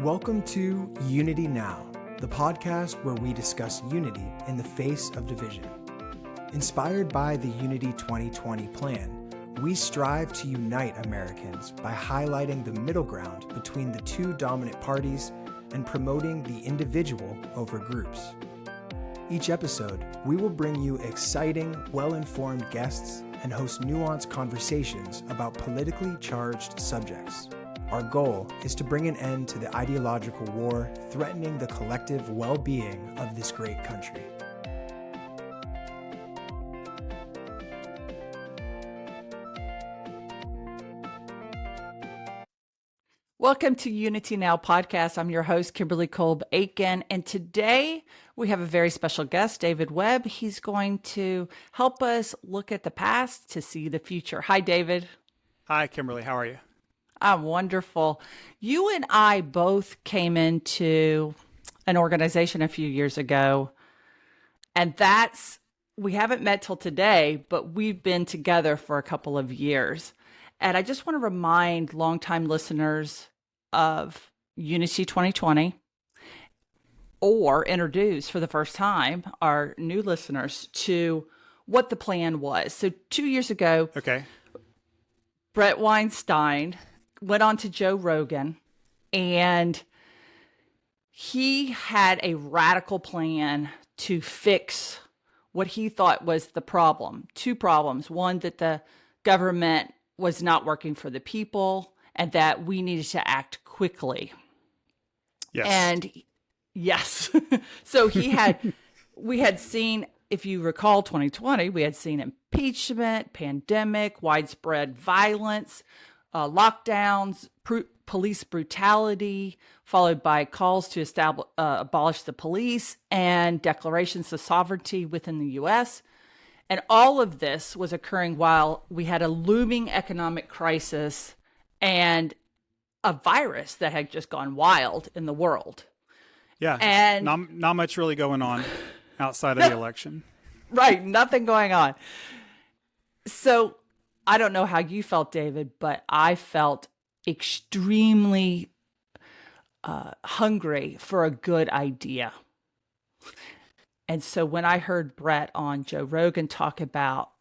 Welcome to UnityNow, the podcast where we discuss unity in the face of division. Inspired by the Unity 2020 plan, we strive to unite Americans by highlighting the middle ground between the two dominant parties and promoting the individual over groups. Each episode, we will bring you exciting, well-informed guests and host nuanced conversations about politically charged subjects. Our goal is to bring an end to the ideological war threatening the collective well-being of this great country. Welcome to UnityNow podcast. I'm your host, Kimberly Eakin, and today we have a very special guest, David Webb. He's going to help us look at the past to see the future. Hi, David. Hi, Kimberly. How are you? I'm wonderful. You and I both came into an organization a few years ago, and we haven't met till today, but we've been together for a couple of years. And I just want to remind longtime listeners of Unity 2020, or introduce for the first time our new listeners to what the plan was. So 2 years ago, Brett Weinstein went on to Joe Rogan, and he had a radical plan to fix what he thought was the problem. Two problems. One, that the government was not working for the people and that we needed to act quickly. Yes. And yes. So we had seen, if you recall 2020, we had seen impeachment, pandemic, widespread violence, lockdowns, police brutality, followed by calls to abolish the police and declarations of sovereignty within the U.S. And all of this was occurring while we had a looming economic crisis and a virus that had just gone wild in the world. Yeah, and not much really going on outside of the election. Right, nothing going on. So I don't know how you felt, David, but I felt extremely hungry for a good idea. And so when I heard Brett on Joe Rogan talk about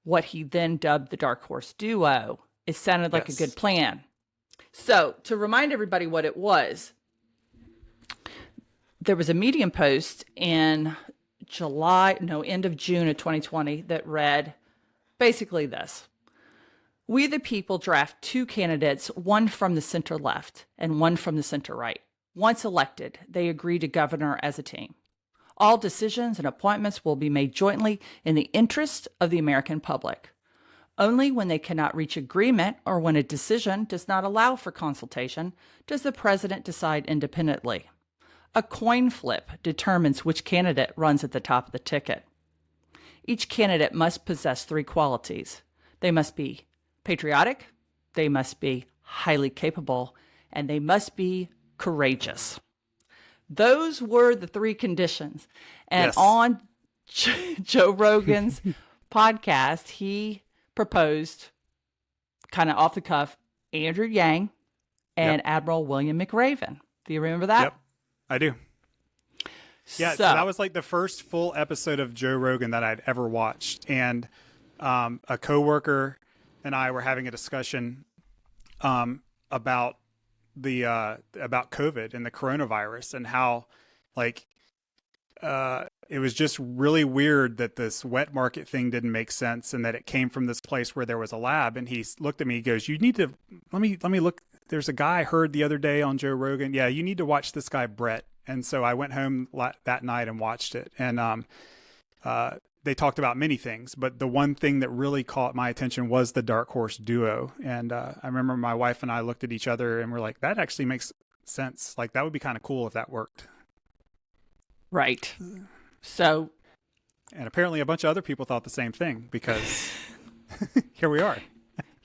what he then dubbed the Dark Horse Duo, it sounded like a good plan. So to remind everybody what it was, there was a Medium post in end of June of 2020 that read basically this: "We the people draft two candidates, one from the center left and one from the center right. Once elected, they agree to governor as a team. All decisions and appointments will be made jointly in the interest of the American public. Only when they cannot reach agreement or when a decision does not allow for consultation does the president decide independently. A coin flip determines which candidate runs at the top of the ticket. Each candidate must possess three qualities. They must be patriotic, they must be highly capable, and they must be courageous." Those were the three conditions. And yes. On Joe Rogan's podcast, he proposed, kind of off the cuff, Andrew Yang and Admiral William McRaven. Do you remember that? Yep, I do. Yeah, so that was like the first full episode of Joe Rogan that I'd ever watched. And a coworker and I were having a discussion about COVID and the coronavirus, and how it was just really weird that this wet market thing didn't make sense, and that it came from this place where there was a lab. And he looked at me, he goes, "You need to, let me look. There's a guy I heard the other day on Joe Rogan. Yeah, you need to watch this guy, Brett." And so I went home that night and watched it. And they talked about many things, but the one thing that really caught my attention was the Dark Horse Duo. And I remember my wife and I looked at each other and we're like, that actually makes sense. Like, that would be kind of cool if that worked. Right. So. And apparently a bunch of other people thought the same thing, because here we are.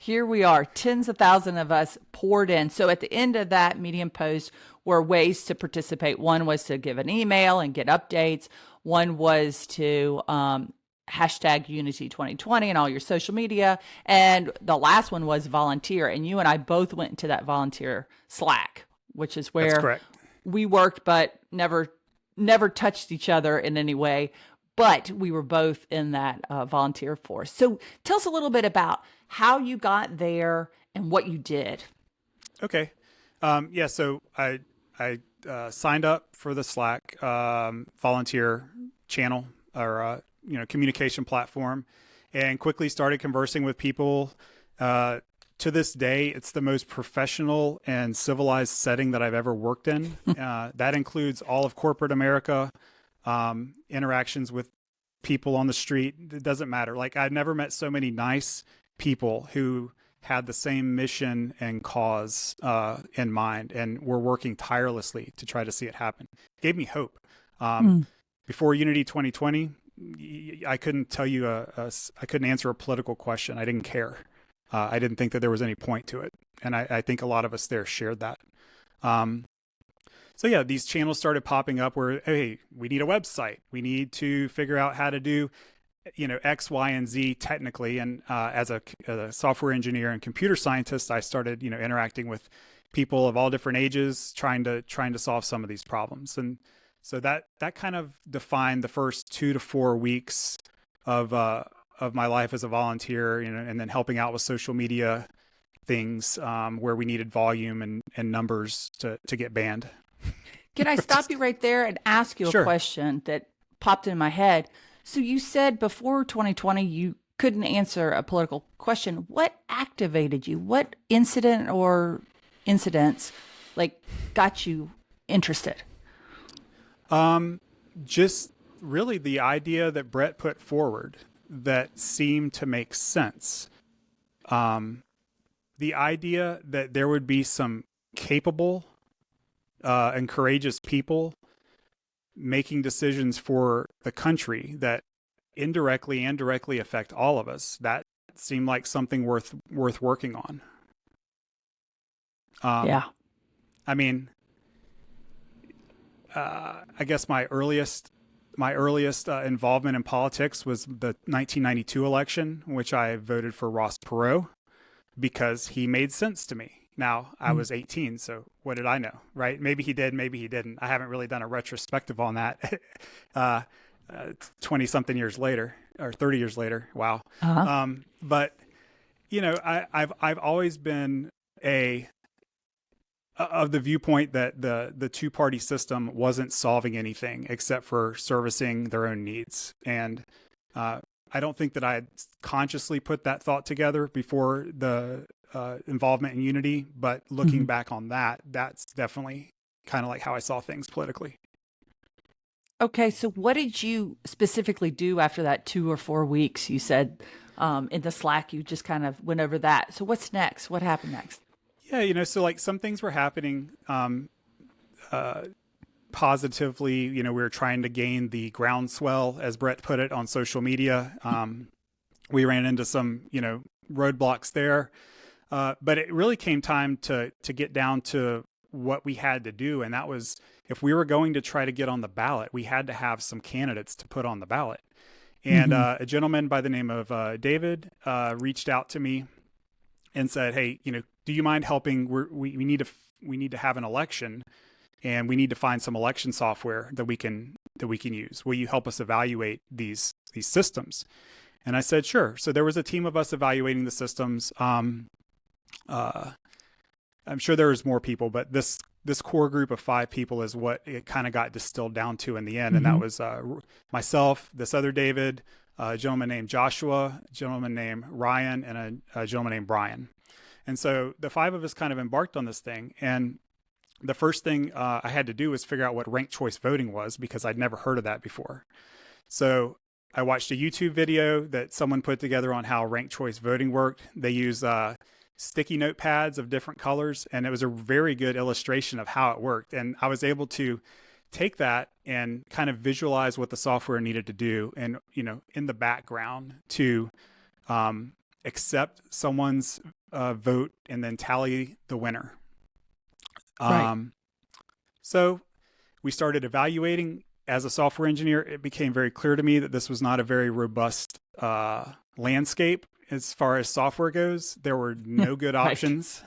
Here we are. Tens of thousands of us poured in. So at the end of that Medium post were ways to participate. One was to give an email and get updates. One was to hashtag Unity 2020 and all your social media. And the last one was volunteer. And you and I both went into that volunteer Slack which is That's where correct. we worked, but never touched each other in any way. But we were both in that volunteer force. So tell us a little bit about how you got there and what you did. Okay. Yeah. So I signed up for the Slack volunteer channel or communication platform, and quickly started conversing with people. To this day, it's the most professional and civilized setting that I've ever worked in. That includes all of corporate America, interactions with people on the street. It doesn't matter. Like, I've never met so many nice people who had the same mission and cause in mind, and were working tirelessly to try to see it happen. It gave me hope. Before Unity 2020, I couldn't tell you I couldn't answer a political question. I didn't care. I didn't think that there was any point to it. And I think a lot of us there shared that. So yeah, these channels started popping up where, hey, we need a website. We need to figure out how to do, X, Y, and Z technically. And as a software engineer and computer scientist, I started, interacting with people of all different ages, trying to solve some of these problems. And so that kind of defined the first 2 to 4 weeks of my life as a volunteer, and then helping out with social media things where we needed volume and numbers to get banned. Can I stop you right there and ask you Sure. a question that popped in my head? So you said before 2020 you couldn't answer a political question. What activated you? What incident or incidents got you interested? Just really the idea that Brett put forward that seemed to make sense. The idea that there would be some capable and courageous people making decisions for the country that indirectly and directly affect all of us, that seemed like something worth working on. Yeah. I mean, I guess my earliest involvement in politics was the 1992 election, in which I voted for Ross Perot because he made sense to me. Now, I was 18, so what did I know, right? Maybe he did, maybe he didn't. I haven't really done a retrospective on that 20-something years later, or 30 years later. Wow. Uh-huh. But, I've always been of the viewpoint that the two-party system wasn't solving anything except for servicing their own needs. And I don't think that I had consciously put that thought together before the involvement in Unity, but looking back on that's definitely kind of like how I saw things politically. Okay, so what did you specifically do after that 2 or 4 weeks? You said in the Slack, you just kind of went over that. So what's next? What happened next? Yeah, so like some things were happening positively. We were trying to gain the groundswell, as Brett put it, on social media. We ran into some, roadblocks there. But it really came time to get down to what we had to do. And that was, if we were going to try to get on the ballot, we had to have some candidates to put on the ballot. And a gentleman by the name of David reached out to me and said, hey, do you mind helping? We need to have an election, and we need to find some election software that we can use. Will you help us evaluate these systems? And I said, sure. So there was a team of us evaluating the systems. I'm sure there was more people, but this core group of 5 people is what it kind of got distilled down to in the end. And that was myself, this other David, a gentleman named Joshua, a gentleman named Ryan, and a gentleman named Brian. And so the 5 of us kind of embarked on this thing. And the first thing I had to do was figure out what ranked choice voting was, because I'd never heard of that before. So I watched a YouTube video that someone put together on how ranked choice voting worked. They use sticky notepads of different colors, and it was a very good illustration of how it worked. And I was able to take that and kind of visualize what the software needed to do, and in the background to accept someone's vote and then tally the winner. Right. So we started evaluating. As a software engineer, it became very clear to me that this was not a very robust landscape as far as software goes. There were no good options.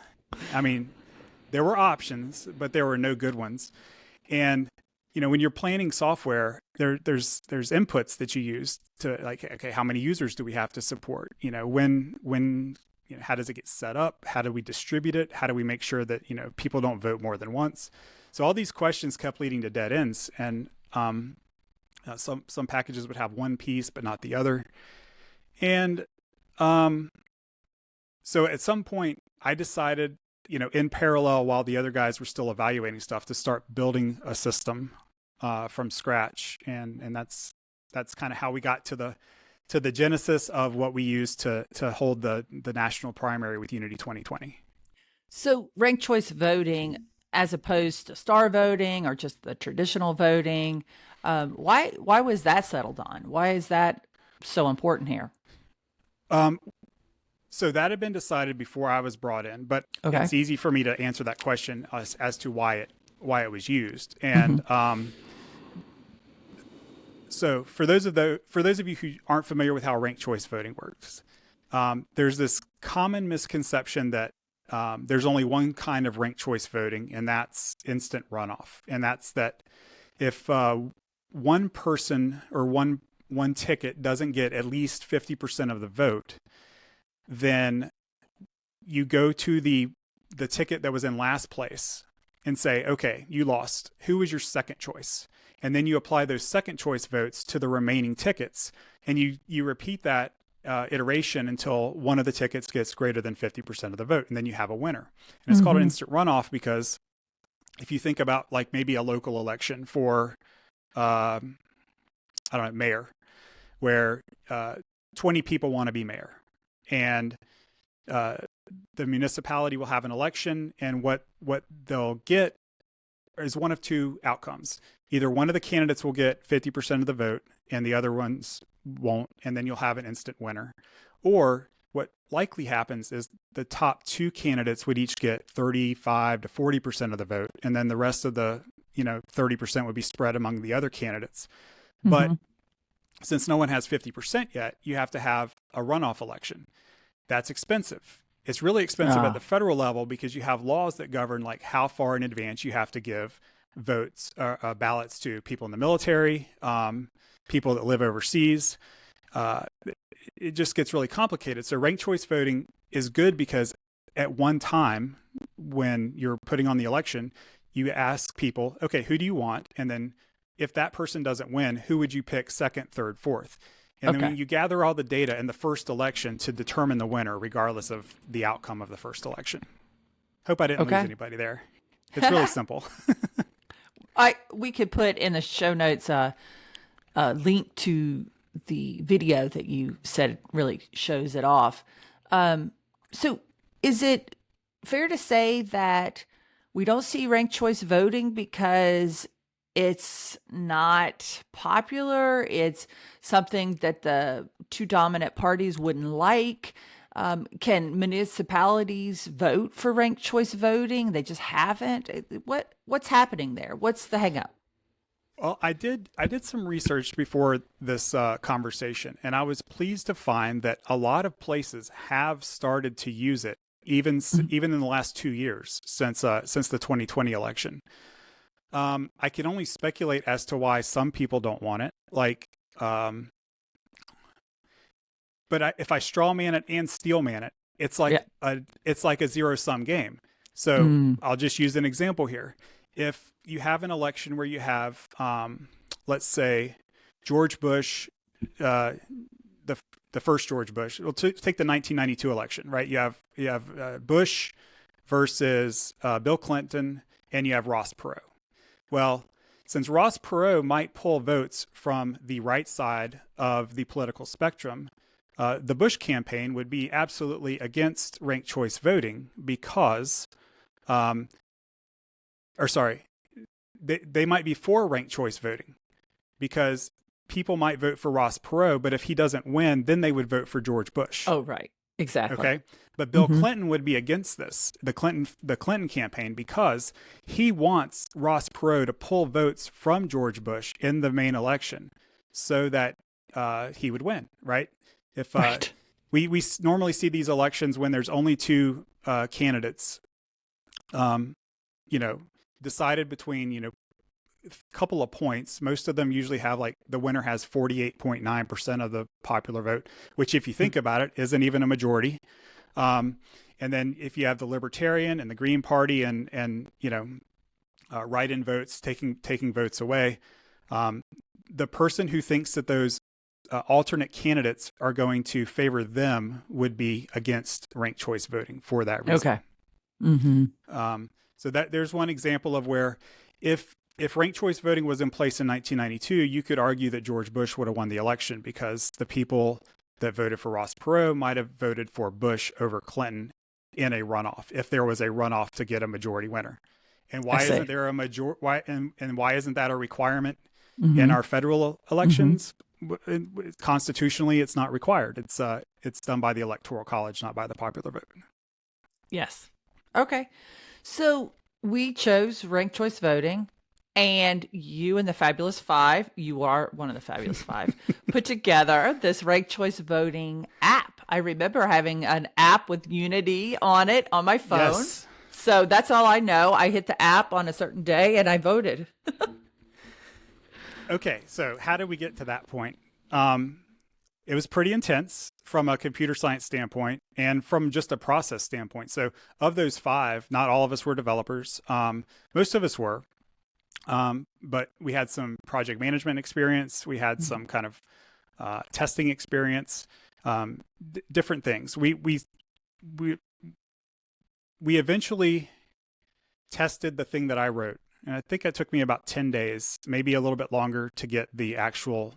I mean, there were options, but there were no good ones. And when you're planning software, there's inputs that you use to, like, okay, how many users do we have to support? When how does it get set up? How do we distribute it? How do we make sure that people don't vote more than once? So all these questions kept leading to dead ends, and some packages would have one piece but not the other. And so at some point, I decided, in parallel, while the other guys were still evaluating stuff, to start building a system from scratch, and that's kind of how we got to the genesis of what we use to hold the national primary with Unity 2020. So ranked choice voting, as opposed to star voting or just the traditional voting, why was that settled on? Why is that so important here? So that had been decided before I was brought in, but it's easy for me to answer that question as to why it was used. And so for those of you who aren't familiar with how ranked choice voting works, there's this common misconception that there's only one kind of ranked choice voting, and that's instant runoff. And that's that if one person or one ticket doesn't get at least 50% of the vote, then you go to the ticket that was in last place and say, okay, you lost. Who was your second choice? And then you apply those second choice votes to the remaining tickets, and you repeat that iteration until one of the tickets gets greater than 50% of the vote, and then you have a winner. And it's called an instant runoff because if you think about, like, maybe a local election for, I don't know, mayor, where 20 people want to be mayor, and the municipality will have an election, and what they'll get is one of two outcomes. Either one of the candidates will get 50% of the vote and the other ones won't, and then you'll have an instant winner. Or what likely happens is the top two candidates would each get 35 to 40% of the vote, and then the rest of the 30% would be spread among the other candidates. But since no one has 50% yet, you have to have a runoff election. That's expensive. It's really expensive at the federal level because you have laws that govern, like, how far in advance you have to give votes, ballots to people in the military, people that live overseas. It just gets really complicated. So ranked choice voting is good because at one time when you're putting on the election, you ask people, okay, who do you want? And then if that person doesn't win, who would you pick second, third, fourth? And then you gather all the data in the first election to determine the winner, regardless of the outcome of the first election. Hope I didn't lose anybody there. It's really simple. We could put in the show notes a link to the video that you said really shows it off. So is it fair to say that we don't see ranked choice voting because it's not popular? It's something that the two dominant parties wouldn't like. Can municipalities vote for ranked choice voting? They just haven't. What's happening there? What's the hang up? Well, I did some research before this conversation, and I was pleased to find that a lot of places have started to use it, even in the last 2 years since the 2020 election. I can only speculate as to why some people don't want it. But if I straw man it and steel man it, it's like a zero-sum game. So I'll just use an example here. If you have an election where you have, let's say, George Bush, the first George Bush. We'll take the 1992 election, right? You have Bush versus Bill Clinton, and you have Ross Perot. Well, since Ross Perot might pull votes from the right side of the political spectrum, the Bush campaign would be absolutely against ranked choice voting because, they might be for ranked choice voting because people might vote for Ross Perot, but if he doesn't win, then they would vote for George Bush. Oh, right. Exactly. Okay. But Bill Clinton would be against this, the Clinton campaign, because he wants Ross Perot to pull votes from George Bush in the main election so that he would win, right? If we normally see these elections when there's only two candidates decided between, a couple of points. Most of them usually have like the winner has 48.9% of the popular vote, which if you think about it, isn't even a majority. And then if you have the Libertarian and the Green Party and write-in votes taking votes away, the person who thinks that those alternate candidates are going to favor them would be against ranked choice voting for that reason. Okay. Mm-hmm. So that there's one example of where if ranked choice voting was in place in 1992, you could argue that George Bush would have won the election because the people that voted for Ross Perot might have voted for Bush over Clinton in a runoff if there was a runoff to get a majority winner. And why isn't there a majority? Why isn't that a requirement in our federal elections? Constitutionally, it's not required. It's done by the Electoral College, not by the popular vote. Yes. Okay. So we chose ranked choice voting, and you and the Fabulous Five, you are one of the Fabulous Five, put together this ranked choice voting app. I remember having an app with Unity on it on my phone. Yes. So that's all I know. I hit the app on a certain day and I voted. Okay, so how did we get to that point? It was pretty intense from a computer science standpoint and from just a process standpoint. So of those five, not all of us were developers. Most of us were, but we had some project management experience. We had some kind of testing experience, different things. We eventually tested the thing that I wrote. And I think it took me about 10 days, maybe a little bit longer to get the actual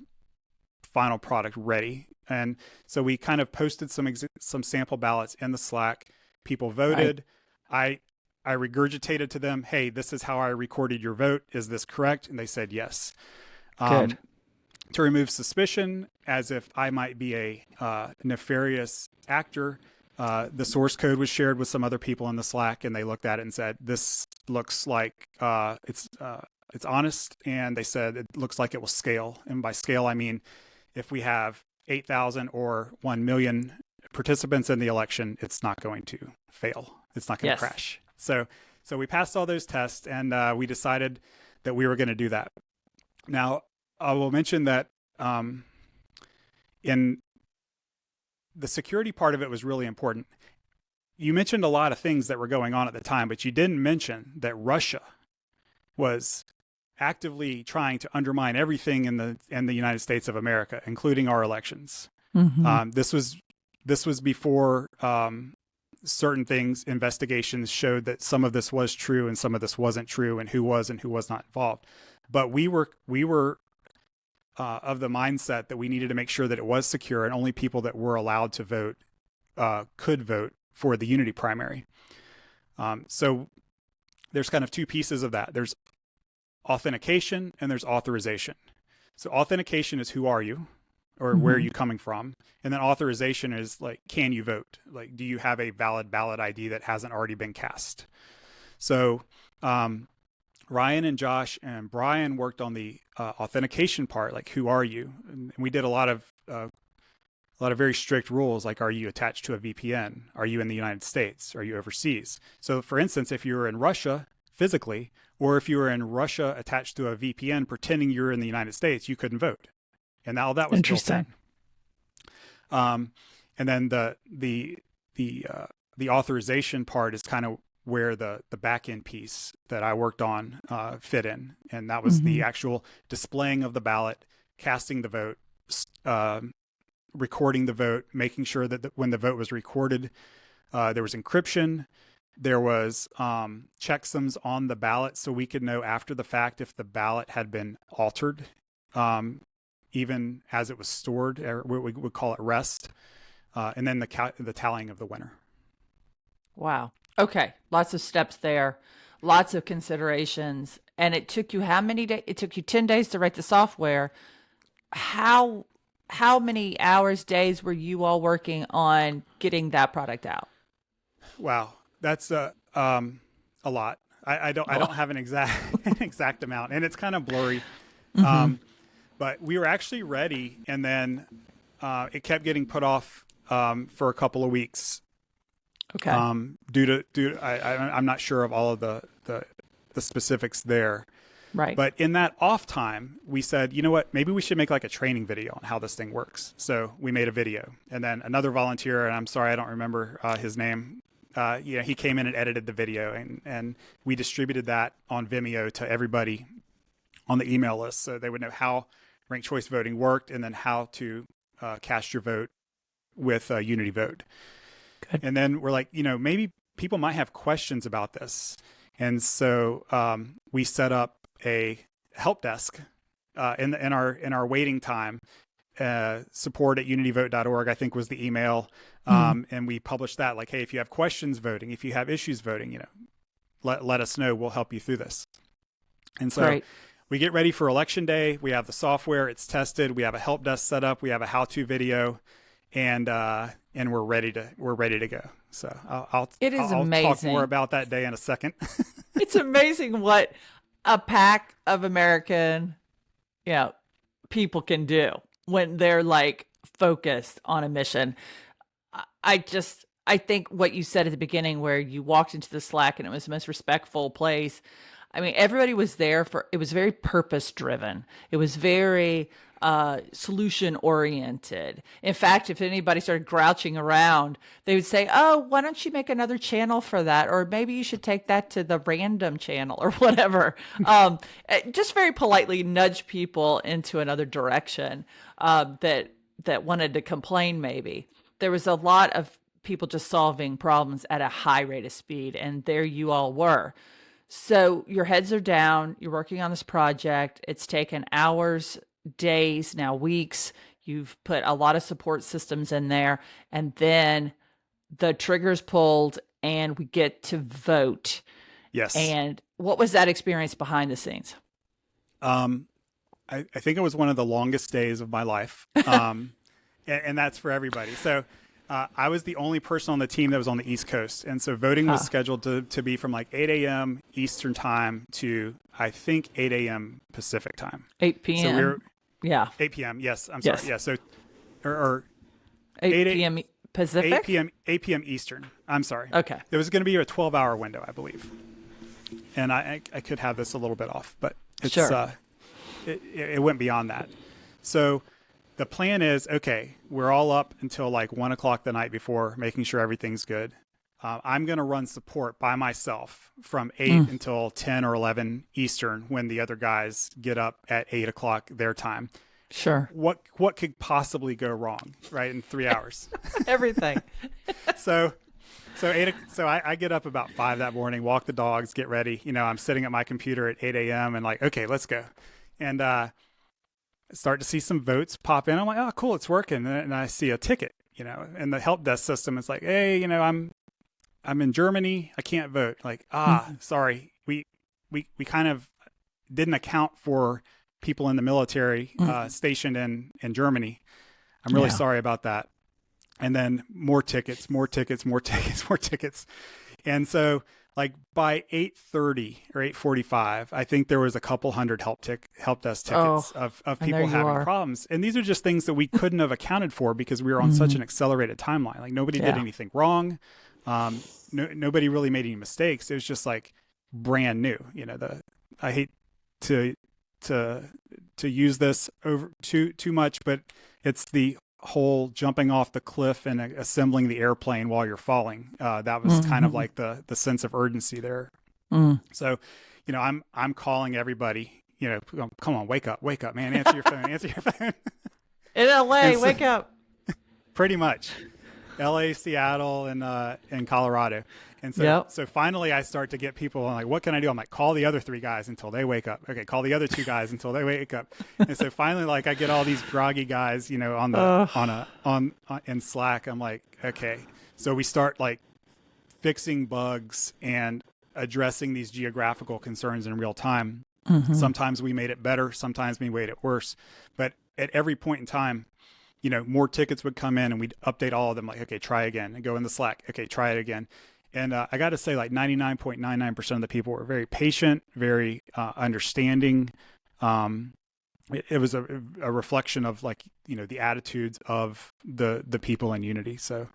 final product ready. And so we kind of posted some sample ballots in the Slack. People voted. Right. I regurgitated to them, hey, this is how I recorded your vote. Is this correct? And they said yes. Good. To remove suspicion, as if I might be a nefarious actor, the source code was shared with some other people in the Slack, and they looked at it and said, this looks like it's honest. And they said, it looks like it will scale. And by scale, I mean, if we have 8,000 or 1 million participants in the election, it's not going to fail. It's not going to crash. So we passed all those tests, and we decided that we were going to do that. Now, I will mention that in the security part of it was really important. You mentioned a lot of things that were going on at the time, but you didn't mention that Russia was actively trying to undermine everything in the United States of America, including our elections. Mm-hmm. This was before certain things, investigations showed that some of this was true and some of this wasn't true, and who was not involved. But we were of the mindset that we needed to make sure that it was secure, and only people that were allowed to vote could vote for the Unity primary. So there's kind of two pieces of that. There's authentication and there's authorization. So authentication is who are you, or where are you coming from? And then authorization is like, can you vote? Like, do you have a valid ballot ID that hasn't already been cast? So Ryan and Josh and Brian worked on the authentication part, like who are you? And we did a lot of very strict rules, like are you attached to a VPN? Are you in the United States? Are you overseas? So for instance, if you were in Russia physically, or if you were in Russia attached to a VPN pretending you're in the United States, you couldn't vote. And all that was interesting. Built in. And then the authorization part is kind of where the back end piece that I worked on fit in. And that was the actual displaying of the ballot, casting the vote, recording the vote, making sure that when the vote was recorded, there was encryption. There was checksums on the ballot so we could know after the fact if the ballot had been altered, even as it was stored, or we would call it rest, and then the tallying of the winner. Wow. Okay. Lots of steps there, lots of considerations. And it took you how many days? It took you 10 days to write the software. How many hours, days were you all working on getting that product out? Wow. That's a lot. I don't have an exact amount, and it's kind of blurry. But we were actually ready, and then it kept getting put off for a couple of weeks. Okay. Due to I'm not sure of all of the the specifics there. Right. But in that off time, we said, you know what, maybe we should make like a training video on how this thing works. So we made a video, and then another volunteer, and I'm sorry, I don't remember his name. He came in and edited the video, and we distributed that on Vimeo to everybody on the email list, so they would know how ranked choice voting worked, and then how to cast your vote with Unity Vote. Good. And then we're like, maybe people might have questions about this. And so we set up a help desk in our waiting time. Support at unityvote.org, I think, was the email. And we published that, like, hey, if you have questions voting, if you have issues voting, let us know. We'll help you through this. And so we get ready for election day. We have the software, it's tested. We have a help desk set up. We have a how-to video, and we're ready to go. So I'll talk more about that day in a second. It's amazing what a pack of American, people can do when they're like focused on a mission. I think what you said at the beginning, where you walked into the Slack and it was the most respectful place. I mean, everybody was there it was very purpose driven. It was very solution oriented. In fact, if anybody started grouching around, they would say, oh, why don't you make another channel for that? Or maybe you should take that to the random channel or whatever. Just very politely nudge people into another direction that wanted to complain maybe. There was a lot of people just solving problems at a high rate of speed, and there you all were. So your heads are down, you're working on this project. It's taken hours, days, now weeks. You've put a lot of support systems in there, and then the trigger's pulled and we get to vote. Yes. And what was that experience behind the scenes? I think it was one of the longest days of my life. And that's for everybody. So I was the only person on the team that was on the East Coast. And so voting was scheduled to be from like 8 a.m. Eastern time to, I think, 8 a.m. Pacific time. 8 p.m. So 8 p.m. Yes. I'm sorry. Yes. Yeah. So, or 8 p.m. Pacific? 8 p.m. Eastern. I'm sorry. Okay. There was going to be a 12-hour window, I believe. And I could have this a little bit off, but it's, sure. It went beyond that. So the plan is, okay, we're all up until like 1 o'clock the night before, making sure everything's good. I'm going to run support by myself from 8 until 10 or 11 Eastern, when the other guys get up at 8 o'clock their time. Sure. What could possibly go wrong, right, in 3 hours? Everything. So I get up about 5 that morning, walk the dogs, get ready. I'm sitting at my computer at 8 a.m. and like, okay, let's go. And start to see some votes pop in. I'm like, oh, cool, it's working. And I see a ticket, and the help desk system is like, hey, I'm in Germany, I can't vote. Like, sorry, we kind of didn't account for people in the military stationed in Germany. I'm really sorry about that. And then more tickets. And so like by 8:30 or 8:45, I think there was a couple hundred help desk tickets of people having problems. And these are just things that we couldn't have accounted for because we were on such an accelerated timeline. Like nobody did anything wrong. Nobody really made any mistakes. It was just like brand new. I hate to use this over too much, but it's the whole jumping off the cliff and assembling the airplane while you're falling. That was kind of like the sense of urgency there. So, I'm calling everybody, come on, wake up, man, answer your phone. In LA, wake up. Pretty much. LA, Seattle, and Colorado. And so finally I start to get people like, what can I do? I'm like, call the other 3 guys until they wake up. Okay, call the other 2 guys until they wake up. And so finally, like, I get all these groggy guys, in Slack. I'm like, okay. So we start like fixing bugs and addressing these geographical concerns in real time. Sometimes we made it better, sometimes we made it worse. But at every point in time, more tickets would come in and we'd update all of them. Like, okay, try again, and go in the Slack. Okay, try it again. And I got to say, like 99.99% of the people were very patient, very understanding. It was a reflection of like, the attitudes of the people in Unity. So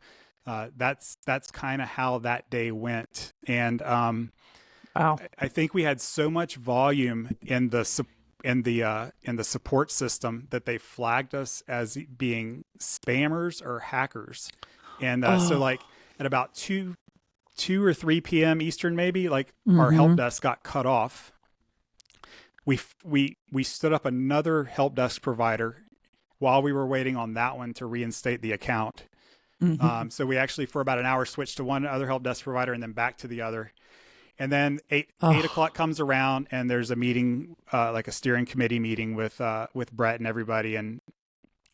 that's kind of how that day went. And Wow. I think we had so much volume in the support system that they flagged us as being spammers or hackers. And so Oh. like at about 2 or 3 p.m. Eastern, maybe, like our help Mm-hmm. desk got cut off. We stood up another help desk provider while we were waiting on that one to reinstate the account. Mm-hmm. So we actually for about an hour switched to one other help desk provider and then back to the other. And then eight Oh. o'clock comes around and there's a meeting, like a steering committee meeting with Brett and everybody. And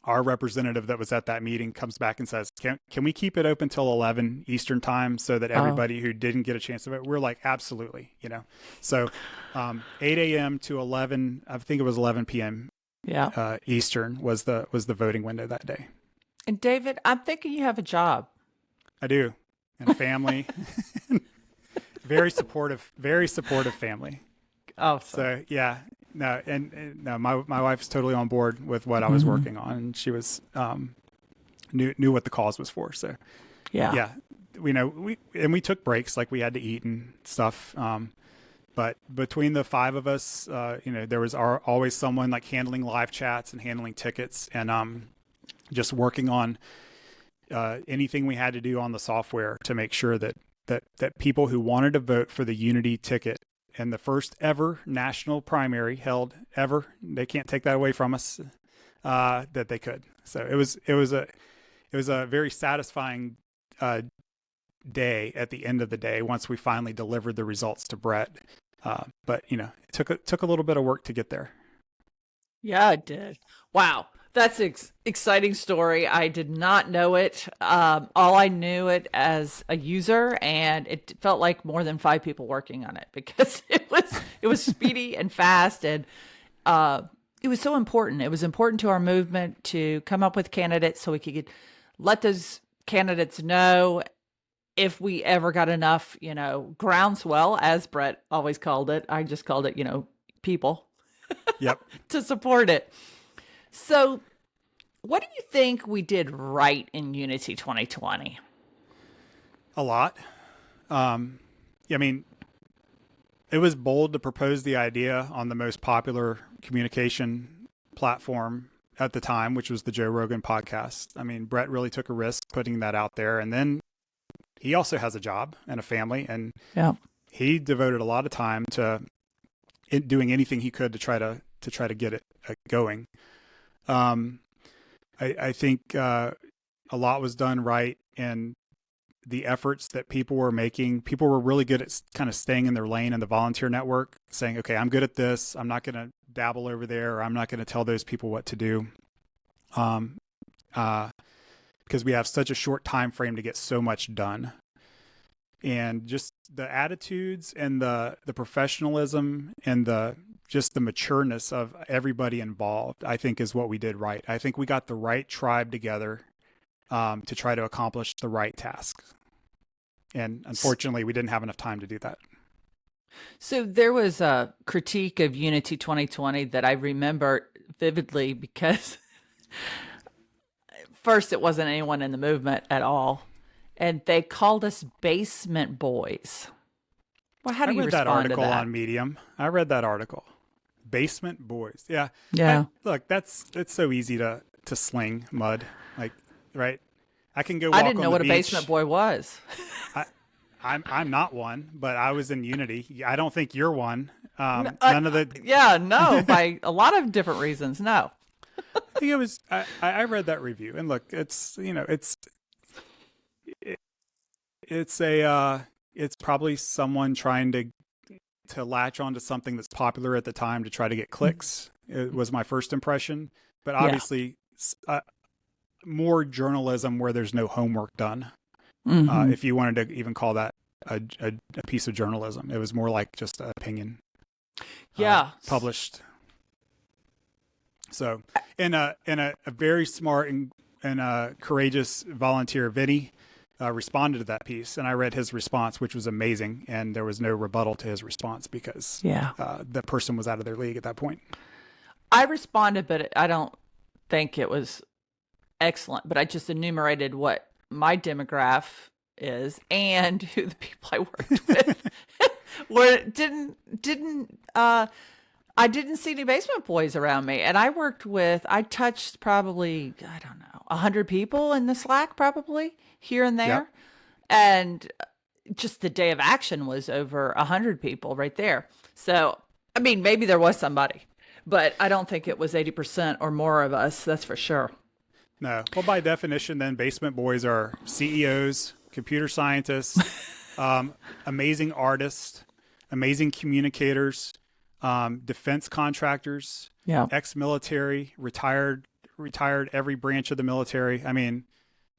our representative that was at that meeting comes back and says, can we keep it open till 11 Eastern time so that everybody who didn't get a chance to vote, we're like, absolutely, So 8 a.m. to 11, I think it was 11 p.m. Yeah. Eastern was the voting window that day. And David, I'm thinking you have a job. I do. And family. Very supportive family. Oh, So yeah, no, and no, my wife's totally on board with what I was working on, and she was knew what the cause was for. So yeah, we took breaks, like we had to eat and stuff. But between the five of us, there was always someone like handling live chats and handling tickets, and just working on anything we had to do on the software to make sure that people who wanted to vote for the Unity ticket and the first ever national primary held ever, they can't take that away from us, that they could. So it was a very satisfying day at the end of the day once we finally delivered the results to Brett. But it took a little bit of work to get there. Yeah, it did. Wow. That's an exciting story. I did not know it. All I knew it as a user, and it felt like more than 5 people working on it because it was speedy and fast, and it was so important. It was important to our movement to come up with candidates so we could let those candidates know if we ever got enough, groundswell, as Brett always called it. I just called it, people. Yep. To support it. So, what do you think we did right in Unity 2020? A lot. I mean, it was bold to propose the idea on the most popular communication platform at the time, which was the Joe Rogan podcast. I mean, Brett really took a risk putting that out there. And then he also has a job and a family, and he devoted a lot of time to doing anything he could to try to get it going. I think a lot was done right, and the efforts that people were making, people were really good at kind of staying in their lane in the volunteer network, saying, okay, I'm good at this. I'm not going to dabble over there, or I'm not going to tell those people what to do. Because we have such a short time frame to get so much done. And just the attitudes and the professionalism and just the matureness of everybody involved, I think, is what we did right. I think we got the right tribe together to try to accomplish the right task. And unfortunately, we didn't have enough time to do that. So there was a critique of Unity 2020 that I remember vividly because first, it wasn't anyone in the movement at all. And they called us basement boys. Well, how do you respond to that? I read that article on Medium. I read that article. Basement boys. Yeah. Yeah. Look, it's so easy to sling mud. Like, right? I can go walk I didn't know on what the a beach. basement boy was. I'm not one, but I was in Unity. I don't think you're one. None of the. Yeah, no, by a lot of different reasons. No. I think it was. I read that review, and look, it's it's probably someone trying to latch onto something that's popular at the time to try to get clicks. It was my first impression, but obviously more journalism where there's no homework done. If you wanted to even call that a piece of journalism, it was more like just an opinion. Published. So, and a very smart and courageous volunteer, Vinny, responded to that piece, and I read his response, which was amazing, and there was no rebuttal to his response because the person was out of their league at that point. I responded, but I don't think it was excellent, but I just enumerated what my demographic is and who the people I worked with. Where I didn't see any basement boys around me. And I touched probably, I don't know, 100 people in the Slack, probably here and Yep. there. And just the day of action was over 100 people right there. So, I mean, maybe there was somebody, but I don't think it was 80% or more of us. That's for sure. No. Well, by definition, then basement boys are CEOs, computer scientists, amazing artists, amazing communicators, defense contractors, Yeah. ex-military, retired every branch of the military. I mean,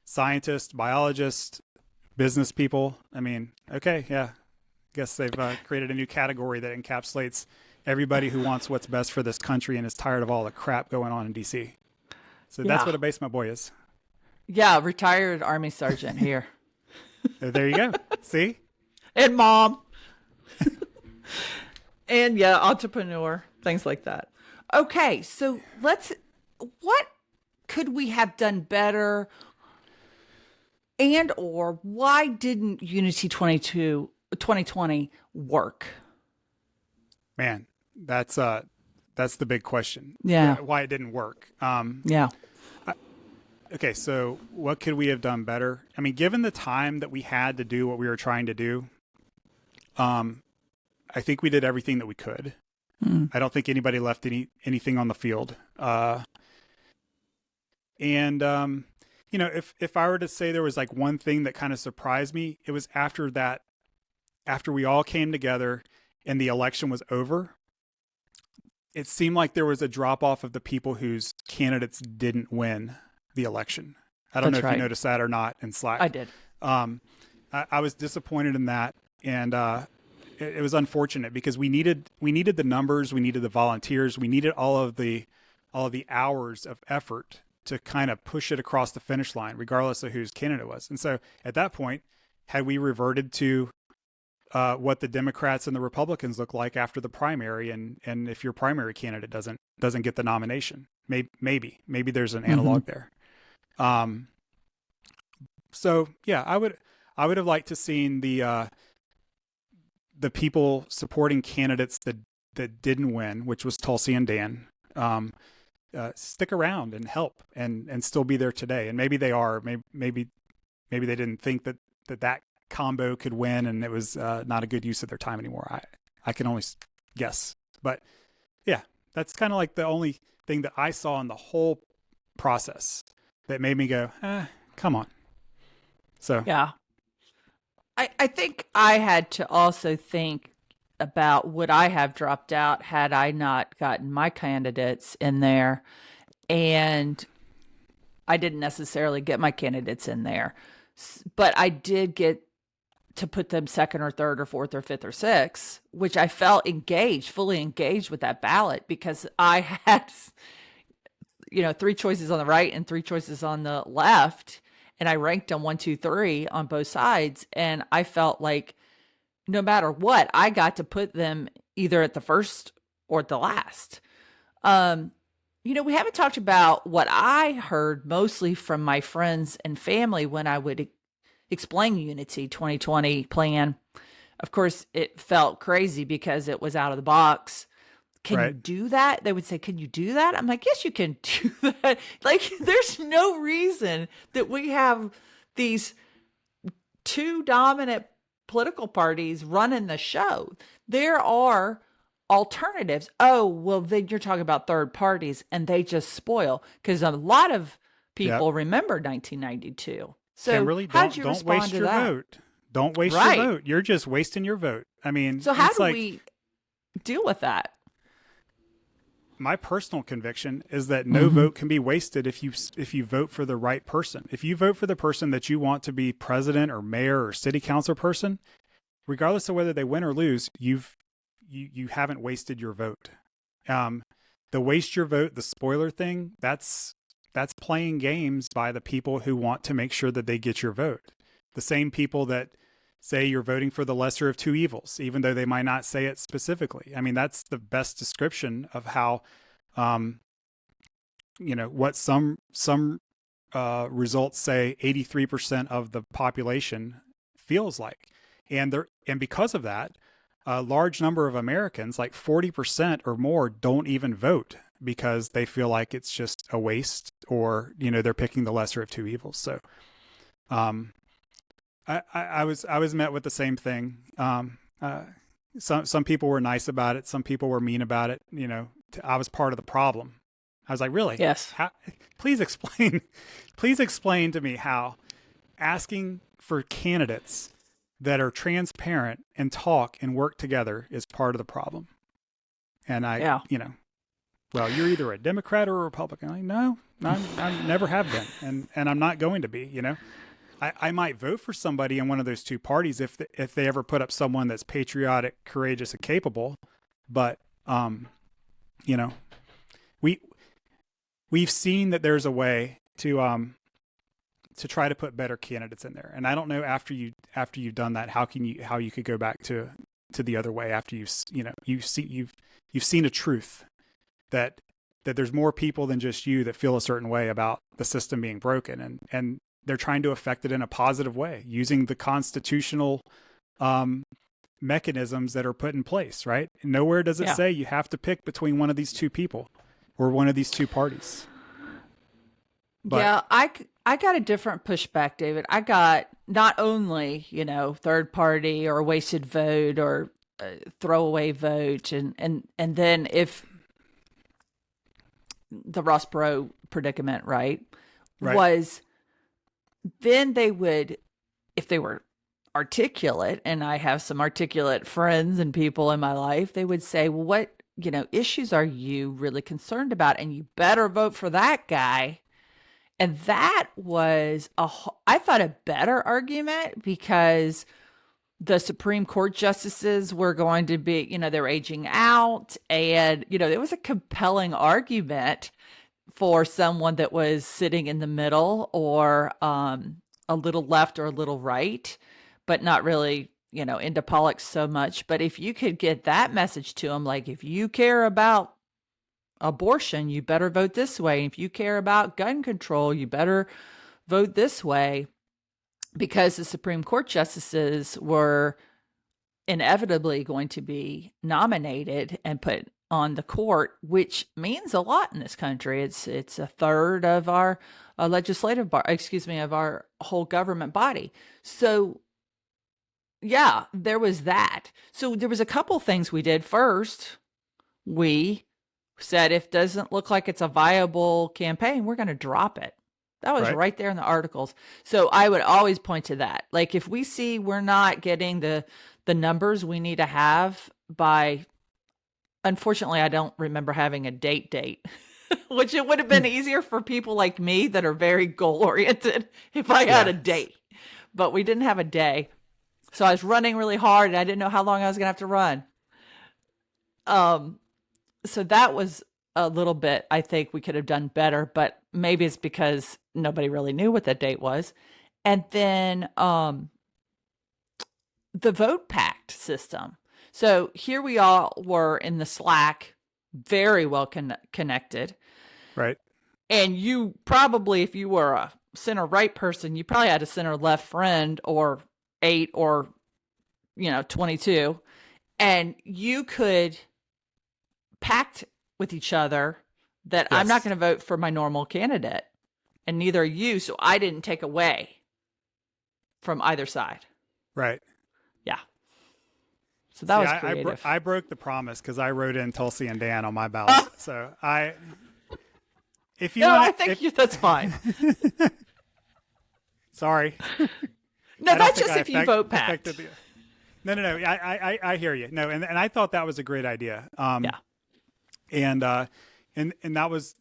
scientists, biologists, business people. I mean, okay, yeah. Guess they've created a new category that encapsulates everybody who wants what's best for this country and is tired of all the crap going on in DC. So that's Yeah. what a basement boy is. Yeah. Retired Army Sergeant here. There you go. See? And mom. And yeah, entrepreneur, things like that. Okay. So what could we have done better? And or why didn't Unity 2020 work? Man, that's the big question. Yeah. Why it didn't work. Yeah. Okay, so what could we have done better? I mean, given the time that we had to do what we were trying to do, I think we did everything that we could. I don't think anybody left anything on the field. And you know, if I were to say there was like one thing that kind of surprised me, it was after we all came together and the election was over, it seemed like there was a drop off of the people whose candidates didn't win the election. I don't know if you noticed that or not in Slack. I did. I was disappointed in that, and it was unfortunate because we needed the numbers, we needed the volunteers, we needed all of the hours of effort to kind of push it across the finish line, regardless of whose candidate was. And so at that point, had we reverted to what the Democrats and the Republicans look like after the primary, and if your primary candidate doesn't get the nomination, maybe there's an analog there. So yeah, I would have liked to seen the people supporting candidates that didn't win, which was Tulsi and Dan, stick around and help and still be there today. And maybe they are. Maybe they didn't think that combo could win, and it was not a good use of their time anymore. I can only guess, but yeah, that's kind of like the only thing that I saw in the whole process that made me go, come on. So Yeah. I think I had to also think about would I have dropped out had I not gotten my candidates in there, and I didn't necessarily get my candidates in there, but I did get to put them second or third or fourth or fifth or sixth, which I felt fully engaged with that ballot because I had, three choices on the right and three choices on the left. And I ranked them 1, 2, 3 on both sides. And I felt like no matter what, I got to put them either at the first or at the last. We haven't talked about what I heard mostly from my friends and family when I would explain Unity 2020 plan. Of course, it felt crazy because it was out of the box. Can you do that? They would say, can you do that? I'm like, yes, you can do that. Like, there's no reason that we have these two dominant political parties running the show. There are alternatives. Oh, well, then you're talking about third parties and they just spoil because a lot of people remember 1992. So Kimberly, don't waste your vote. Don't waste your vote. You're just wasting your vote. I mean, so how do we deal with that? My personal conviction is that no vote can be wasted if you vote for the right person. If you vote for the person that you want to be president or mayor or city council person, regardless of whether they win or lose, you haven't wasted your vote. The waste your vote, the spoiler thing, that's playing games by the people who want to make sure that they get your vote. The same people that say you're voting for the lesser of two evils, even though they might not say it specifically. I mean, that's the best description of how, what some results say 83% of the population feels like. And because of that, a large number of Americans, like 40% or more, don't even vote because they feel like it's just a waste, or, they're picking the lesser of two evils. So, I was met with the same thing. Some people were nice about it. Some people were mean about it. I was part of the problem. I was like, really? Yes. Please explain to me how asking for candidates that are transparent and talk and work together is part of the problem. And well, you're either a Democrat or a Republican. Like, no, I never have been. And I'm not going to be, I might vote for somebody in one of those two parties if they ever put up someone that's patriotic, courageous, and capable. But, we've seen that there's a way to try to put better candidates in there. And I don't know, after you've done that, how you could go back to the other way after you've seen a truth that there's more people than just you that feel a certain way about the system being broken, and they're trying to affect it in a positive way using the constitutional mechanisms that are put in place, right? Nowhere does it say you have to pick between one of these two people or one of these two parties. But, I got a different pushback, David. I got not only, third party or a wasted vote or a throwaway vote. And then if the Ross Perot predicament, right, was then they would, if they were articulate, and I have some articulate friends and people in my life, they would say, well, what, issues are you really concerned about? And you better vote for that guy. And that was, I thought, a better argument, because the Supreme Court justices were going to be, they're aging out. And, it was a compelling argument for someone that was sitting in the middle, or a little left or a little right, but not really, into politics so much. But if you could get that message to them, like, if you care about abortion, you better vote this way. If you care about gun control, you better vote this way, because the Supreme Court justices were inevitably going to be nominated and put on the court, which means a lot in this country. It's a third of our legislative of our whole government body. So yeah, there was that. So there was a couple things we did. First, we said, if it doesn't look like it's a viable campaign, we're going to drop it. That was right there in the articles. So I would always point to that. Like, if we see we're not getting the numbers we need to have by, unfortunately, I don't remember having a date, which it would have been easier for people like me that are very goal oriented if I had a date, but we didn't have a day. So I was running really hard and I didn't know how long I was going to have to run. So that was a little bit, I think we could have done better, but maybe it's because nobody really knew what that date was. And then the vote pact system. So here we all were in the Slack, very well connected. Right. And you probably, if you were a center right person, you probably had a center left friend, or 8 or 22, and you could pact with each other that I'm not going to vote for my normal candidate, and neither are you, so I didn't take away from either side. Right. Yeah. So that was creative. I broke the promise because I wrote in Tulsi and Dan on my ballot. So I think that's fine. Sorry. No, that's just if you vote pact. No. I hear you. No, and I thought that was a great idea. And that was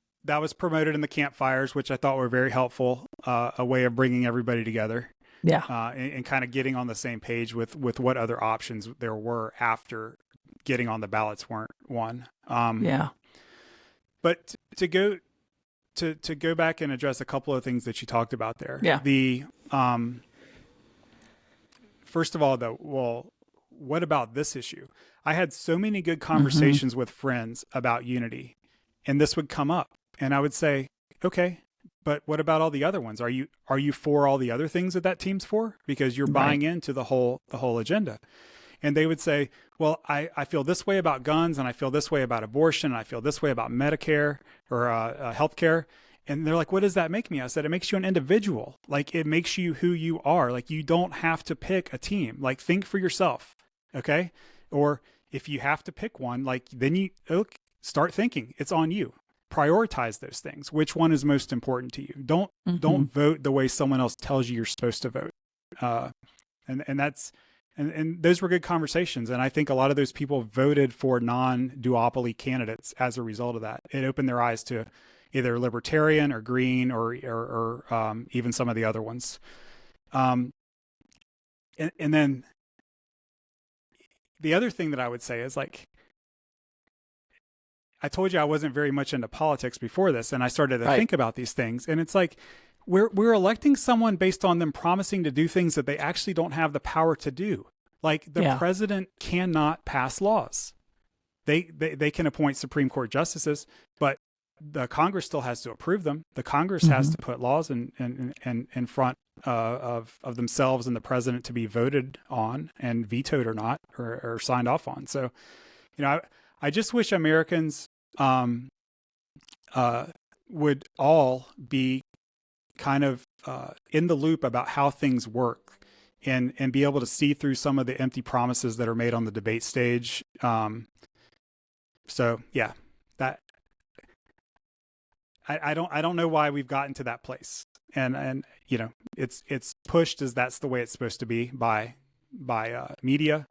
promoted in the campfires, which I thought were very helpful, a way of bringing everybody together. Yeah. And kind of getting on the same page with what other options there were after getting on the ballots weren't one. But to go back and address a couple of things that you talked about there. Yeah. First of all, what about this issue? I had so many good conversations with friends about unity, and this would come up, and I would say, okay, but what about all the other ones? Are you for all the other things that team's for? Because you're buying into the whole agenda. And they would say, well, I feel this way about guns, and I feel this way about abortion, and I feel this way about Medicare or healthcare. And they're like, what does that make me? I said, it makes you an individual. Like, it makes you who you are. Like, you don't have to pick a team. Like, think for yourself. Okay. Or if you have to pick one, like, then you start thinking it's on you. Prioritize those things. Which one is most important to you? Don't vote the way someone else tells you you're supposed to vote. And those were good conversations. And I think a lot of those people voted for non-duopoly candidates as a result of that. It opened their eyes to either libertarian or green or even some of the other ones. And then the other thing that I would say is, like, I told you I wasn't very much into politics before this, and I started to think about these things. And it's like, we're electing someone based on them promising to do things that they actually don't have the power to do. Like, the president cannot pass laws. They can appoint Supreme Court justices, but the Congress still has to approve them. The Congress has to put laws in front of themselves and the president to be voted on and vetoed or not, or signed off on. So, I just wish Americans would all be kind of in the loop about how things work, and be able to see through some of the empty promises that are made on the debate stage. So yeah, that I don't know why we've gotten to that place, and it's pushed as that's the way it's supposed to be by media.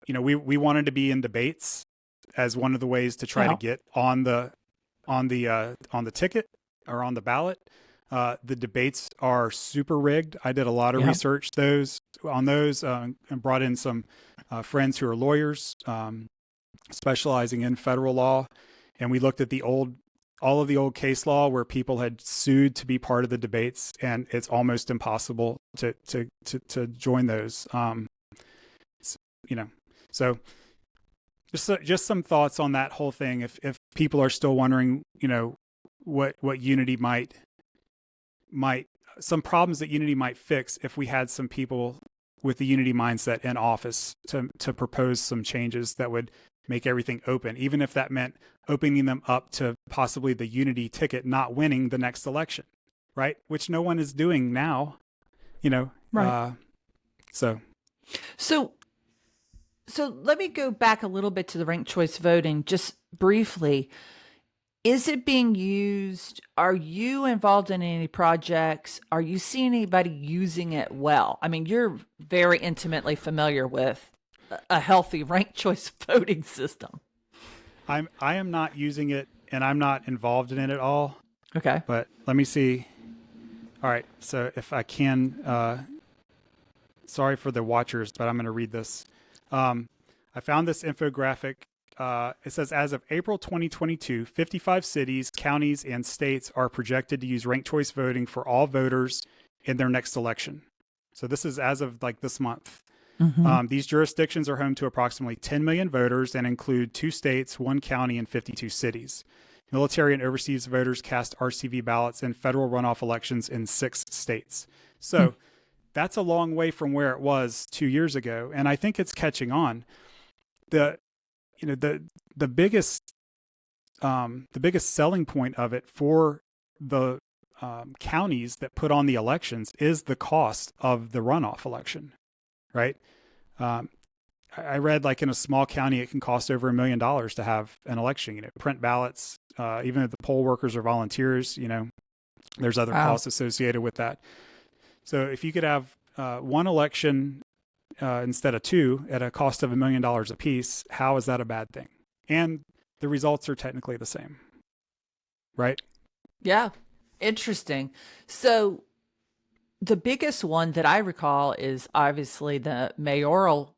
We wanted to be in debates as one of the ways to try to get on the ticket or on the ballot. The debates are super rigged. I did a lot of research on those and brought in some friends who are lawyers, specializing in federal law. And we looked at all of the old case law where people had sued to be part of the debates, and it's almost impossible to join those. So just some thoughts on that whole thing. If people are still wondering, what Unity might some problems that Unity might fix if we had some people with the Unity mindset in office to propose some changes that would make everything open, even if that meant opening them up to possibly the Unity ticket not winning the next election, right? Which no one is doing now, Right. So let me go back a little bit to the ranked choice voting, just briefly. Is it being used? Are you involved in any projects? Are you seeing anybody using it well? I mean, you're very intimately familiar with a healthy ranked choice voting system. I am not using it, and I'm not involved in it at all. Okay. But let me see. All right. So if I can, sorry for the watchers, but I'm going to read this. I found this infographic. It says, as of April 2022, 55 cities, counties, and states are projected to use ranked choice voting for all voters in their next election. So this is as of this month. These jurisdictions are home to approximately 10 million voters and include 2 states, 1 county, and 52 cities. Military and overseas voters cast RCV ballots in federal runoff elections in 6 states. So that's a long way from where it was 2 years ago, and I think it's catching on. The biggest selling point of it for the counties that put on the elections is the cost of the runoff election, right? I read in a small county, it can cost over $1 million to have an election, print ballots, even if the poll workers are volunteers, there's other costs associated with that. So if you could have one election instead of 2 at a cost of $1 million a piece, how is that a bad thing? And the results are technically the same, right? Yeah. Interesting. So the biggest one that I recall is obviously the mayoral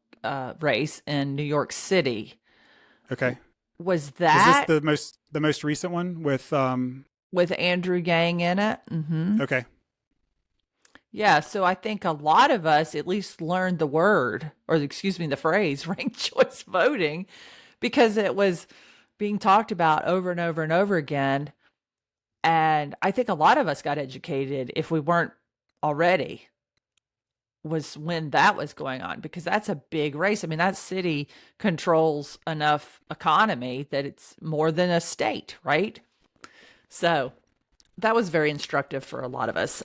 race in New York City. Okay. Was that is this the most recent one with Andrew Yang in it? Mm-hmm. Okay. Yeah, so I think a lot of us at least learned the phrase ranked choice voting, because it was being talked about over and over and over again. And I think a lot of us got educated if we weren't already. was when that was going on, because that's a big race. I mean, that city controls enough economy that it's more than a state, right? So that was very instructive for a lot of us.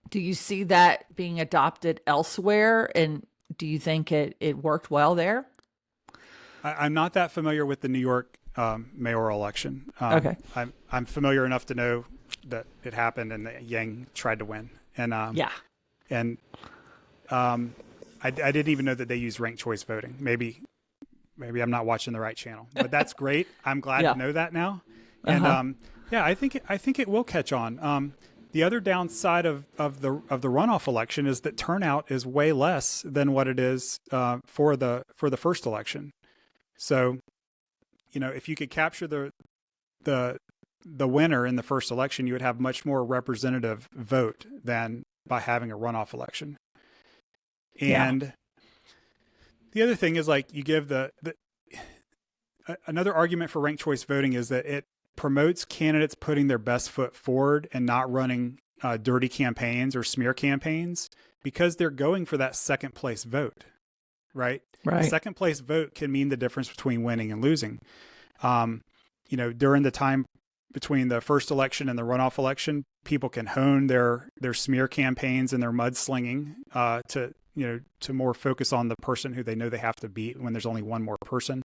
Do you see that being adopted elsewhere? And do you think it worked well there? I'm not that familiar with the New York mayoral election. Okay. I'm familiar enough to know that it happened and that Yang tried to win. And Yeah. and I didn't even know that they use ranked choice voting. Maybe I'm not watching the right channel, but that's great. I'm glad Yeah. to know that now. And yeah, I think it will catch on. The other downside of the runoff election is that turnout is way less than what it is for the first election. So, if you could capture the winner in the first election, you would have much more representative vote than by having a runoff election. And the other thing is, like, you give another argument for ranked choice voting is that it promotes candidates putting their best foot forward and not running dirty campaigns or smear campaigns, because they're going for that second place vote, right? Right. The second place vote can mean the difference between winning and losing. During the time between the first election and the runoff election, people can hone their smear campaigns and their mudslinging to more focus on the person who they know they have to beat when there's only one more person.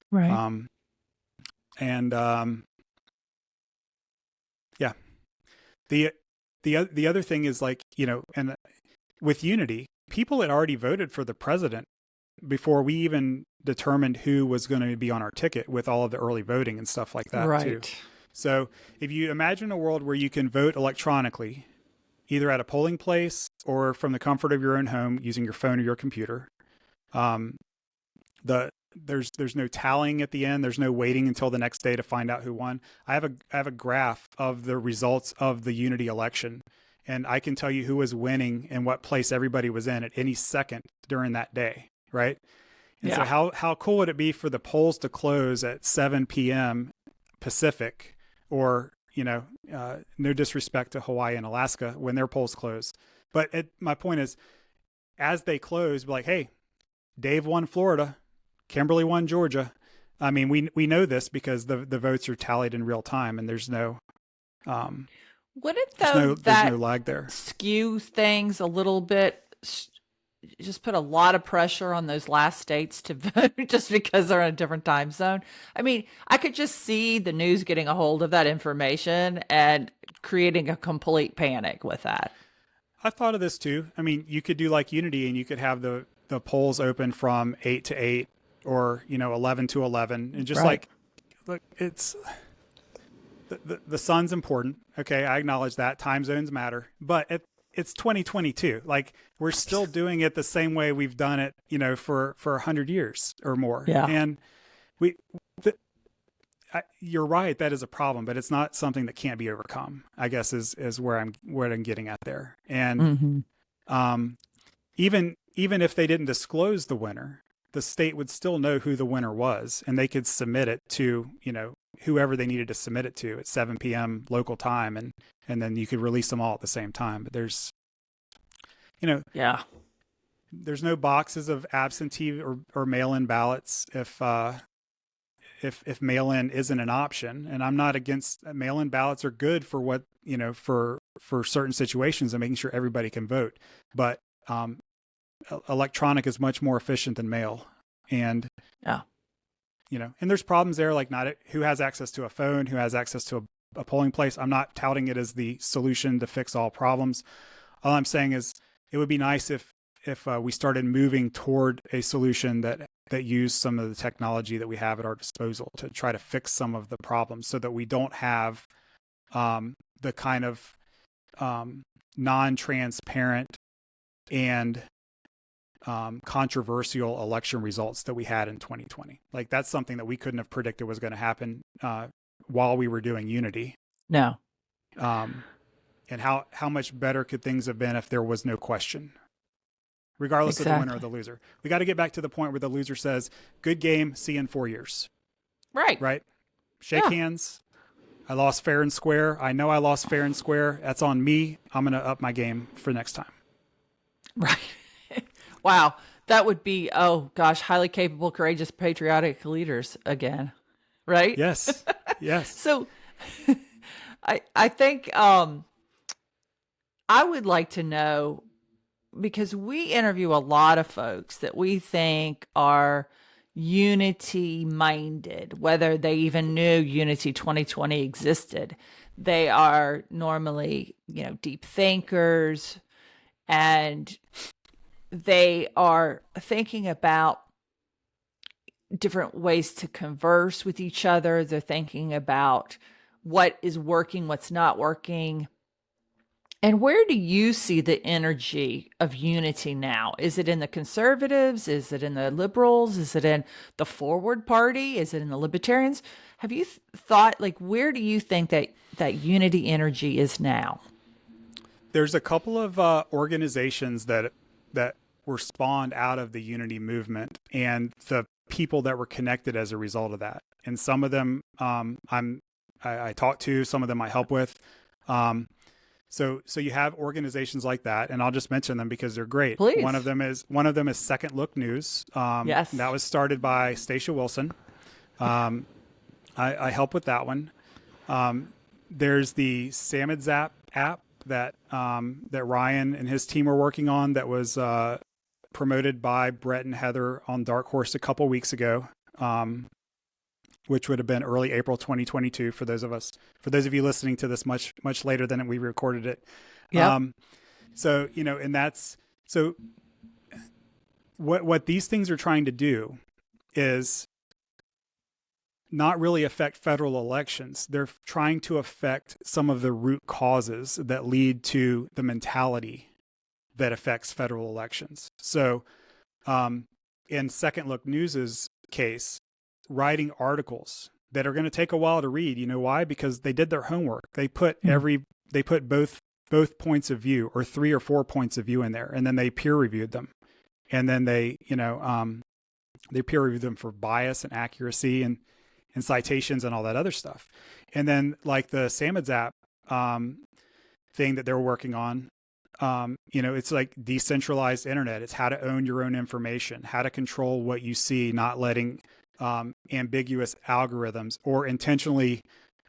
Right. Yeah. The other thing is, like, and with Unity, people had already voted for the president before we even determined who was going to be on our ticket, with all of the early voting and stuff like that too. So if you imagine a world where you can vote electronically, either at a polling place or from the comfort of your own home using your phone or your computer, there's no tallying at the end. There's no waiting until the next day to find out who won. I have a graph of the results of the Unity election, and I can tell you who was winning and what place everybody was in at any second during that day, right? And so how cool would it be for the polls to close at 7 p.m. Pacific, or no disrespect to Hawaii and Alaska when their polls close, but my point is, as they close, be like, hey, Dave won Florida, Kimberly won Georgia. I mean, we know this because the votes are tallied in real time, and there's no Wouldn't there's no lag there. Skew things a little bit? Just put a lot of pressure on those last states to vote just because they're in a different time zone. I mean, I could just see the news getting a hold of that information and creating a complete panic with that. I thought of this too. I mean, you could do like Unity, and you could have the polls open from 8 to 8, or 11 to 11, and just like, look, it's the sun's important. Okay, I acknowledge that time zones matter, but it's 2022. Like, we're still doing it the same way we've done it, for 100 years or more. Yeah. And you're right, that is a problem, but it's not something that can't be overcome, I guess is where I'm getting at there. And even if they didn't disclose the winner, the state would still know who the winner was, and they could submit it to, whoever they needed to submit it to at 7 p.m. local time. And then you could release them all at the same time. But there's, there's no boxes of absentee or mail-in ballots if mail-in isn't an option. And I'm not against mail-in ballots, are good for what, for certain situations and making sure everybody can vote. But electronic is much more efficient than mail. And and there's problems there, like who has access to a phone, who has access to a polling place. I'm not touting it as the solution to fix all problems. All I'm saying is it would be nice if we started moving toward a solution that used some of the technology that we have at our disposal to try to fix some of the problems, so that we don't have the kind of non-transparent and controversial election results that we had in 2020. Like, that's something that we couldn't have predicted was going to happen while we were doing Unity. No. And how much better could things have been if there was no question, regardless of the winner or the loser? We got to get back to the point where the loser says, "Good game, see you in 4 years." Right. Shake hands. I lost fair and square. I know I lost fair and square. That's on me. I'm going to up my game for next time. Right. Wow. That would be, oh gosh, highly capable, courageous, patriotic leaders again. Right? Yes. Yes. So I think I would like to know, because we interview a lot of folks that we think are unity minded, whether they even knew Unity 2020 existed. They are normally, deep thinkers, and they are thinking about different ways to converse with each other. They're thinking about what is working, what's not working. And where do you see the energy of unity now? Is it in the conservatives? Is it in the liberals? Is it in the Forward Party? Is it in the libertarians? Have you thought, like, where do you think that unity energy is now? There's a couple of organizations that were spawned out of the unity movement, and the people that were connected as a result of that. And some of them I talk to, some of them I help with. So you have organizations like that, and I'll just mention them because they're great. Please. One of them is Second Look News. Yes. That was started by Stacia Wilson. I help with that one. There's the Samadzap app that Ryan and his team are working on, that was promoted by Brett and Heather on Dark Horse a couple weeks ago, which would have been early April 2022 for those of you listening to this much later than we recorded it. Yeah. So, and that's, so what these things are trying to do is not really affect federal elections. They're trying to affect some of the root causes that lead to the mentality that affects federal elections. So, in Second Look News's case, writing articles that are going to take a while to read. You know why? Because they did their homework. They put both points of view, or 3 or 4 points of view in there, and then they peer reviewed them. And then they peer reviewed them for bias and accuracy and citations and all that other stuff. And then, like the Samadzap thing that they're working on, it's like decentralized internet. It's how to own your own information, how to control what you see, not letting ambiguous algorithms or intentionally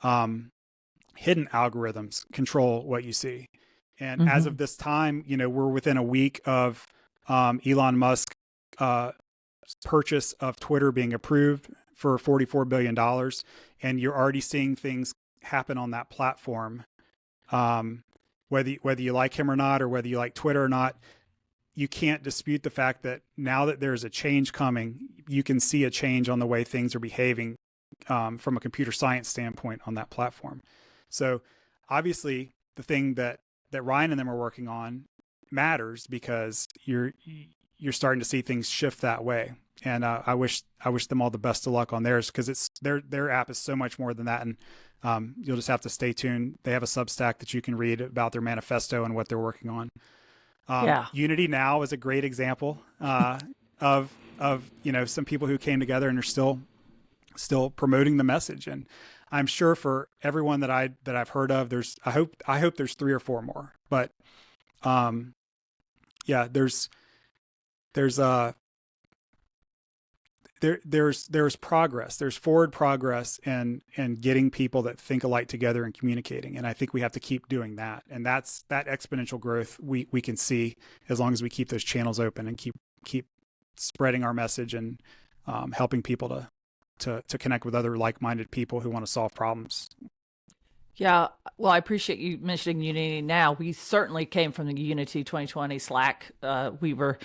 hidden algorithms control what you see. And as of this time, we're within a week of Elon Musk purchase of Twitter being approved for $44 billion. And you're already seeing things happen on that platform. Whether you like him or not, or whether you like Twitter or not, you can't dispute the fact that now that there's a change coming, you can see a change on the way things are behaving from a computer science standpoint on that platform. So obviously the thing that Ryan and them are working on matters, because you're starting to see things shift that way. And I wish them all the best of luck on theirs, because it's their app is so much more than that. And you'll just have to stay tuned. They have a Substack that you can read about their manifesto and what they're working on. UnityNow is a great example of some people who came together and are still promoting the message. And I'm sure for everyone that I've heard of, I hope there's 3 or 4 more. But there's progress. There's forward progress and getting people that think alike together and communicating. And I think we have to keep doing that. And that's that exponential growth we can see as long as we keep those channels open and keep spreading our message and helping people to connect with other like-minded people who want to solve problems. Yeah, well, I appreciate you mentioning UnityNow. We certainly came from the Unity 2020 Slack. We were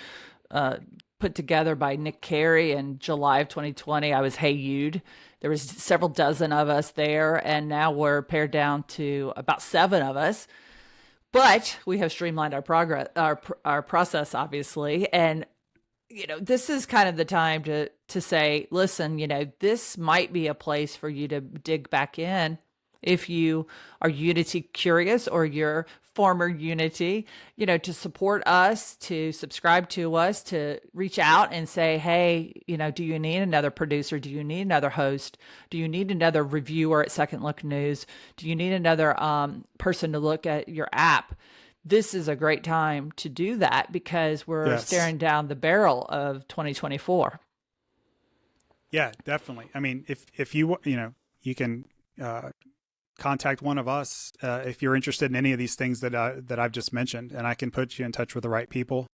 put together by Nick Carey in July of 2020. I was Hey You'd. There was several dozen of us there, and now we're pared down to about 7 of us. But we have streamlined our process, obviously. And this is kind of the time to say, listen, this might be a place for you to dig back in if you are Unity curious, or you're former Unity, to support us, to subscribe to us, to reach out and say, hey, do you need another producer? Do you need another host? Do you need another reviewer at Second Look News? Do you need another person to look at your app? this is a great time to do that because we're staring down the barrel of 2024. Yeah, definitely. I mean, if you you can contact one of us if you're interested in any of these things that I've just mentioned, and I can put you in touch with the right people.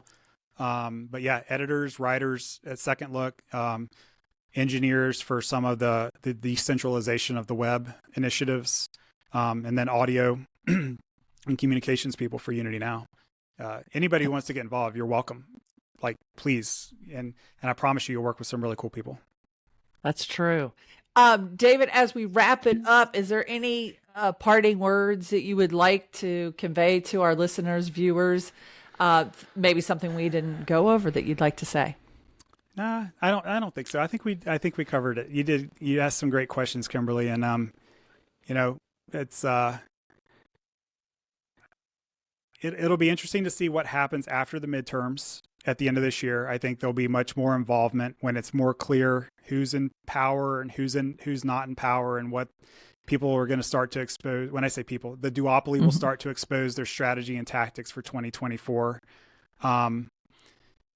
But yeah, editors, writers at Second Look, engineers for some of the decentralization of the web initiatives, and then audio and communications people for UnityNow. Anybody who wants to get involved, you're welcome. Like, please. And I promise you'll work with some really cool people. That's true. David, as we wrap it up, is there any parting words that you would like to convey to our listeners, viewers? Maybe something we didn't go over that you'd like to say? Nah, I don't think so. I think we covered it. You asked some great questions, Kimberly, and it's it'll be interesting to see what happens after the midterms at the end of this year. I think there'll be much more involvement when it's more clear who's in power and who's not in power, and what people are going to start to expose. When I say people, the duopoly will start to expose their strategy and tactics for 2024.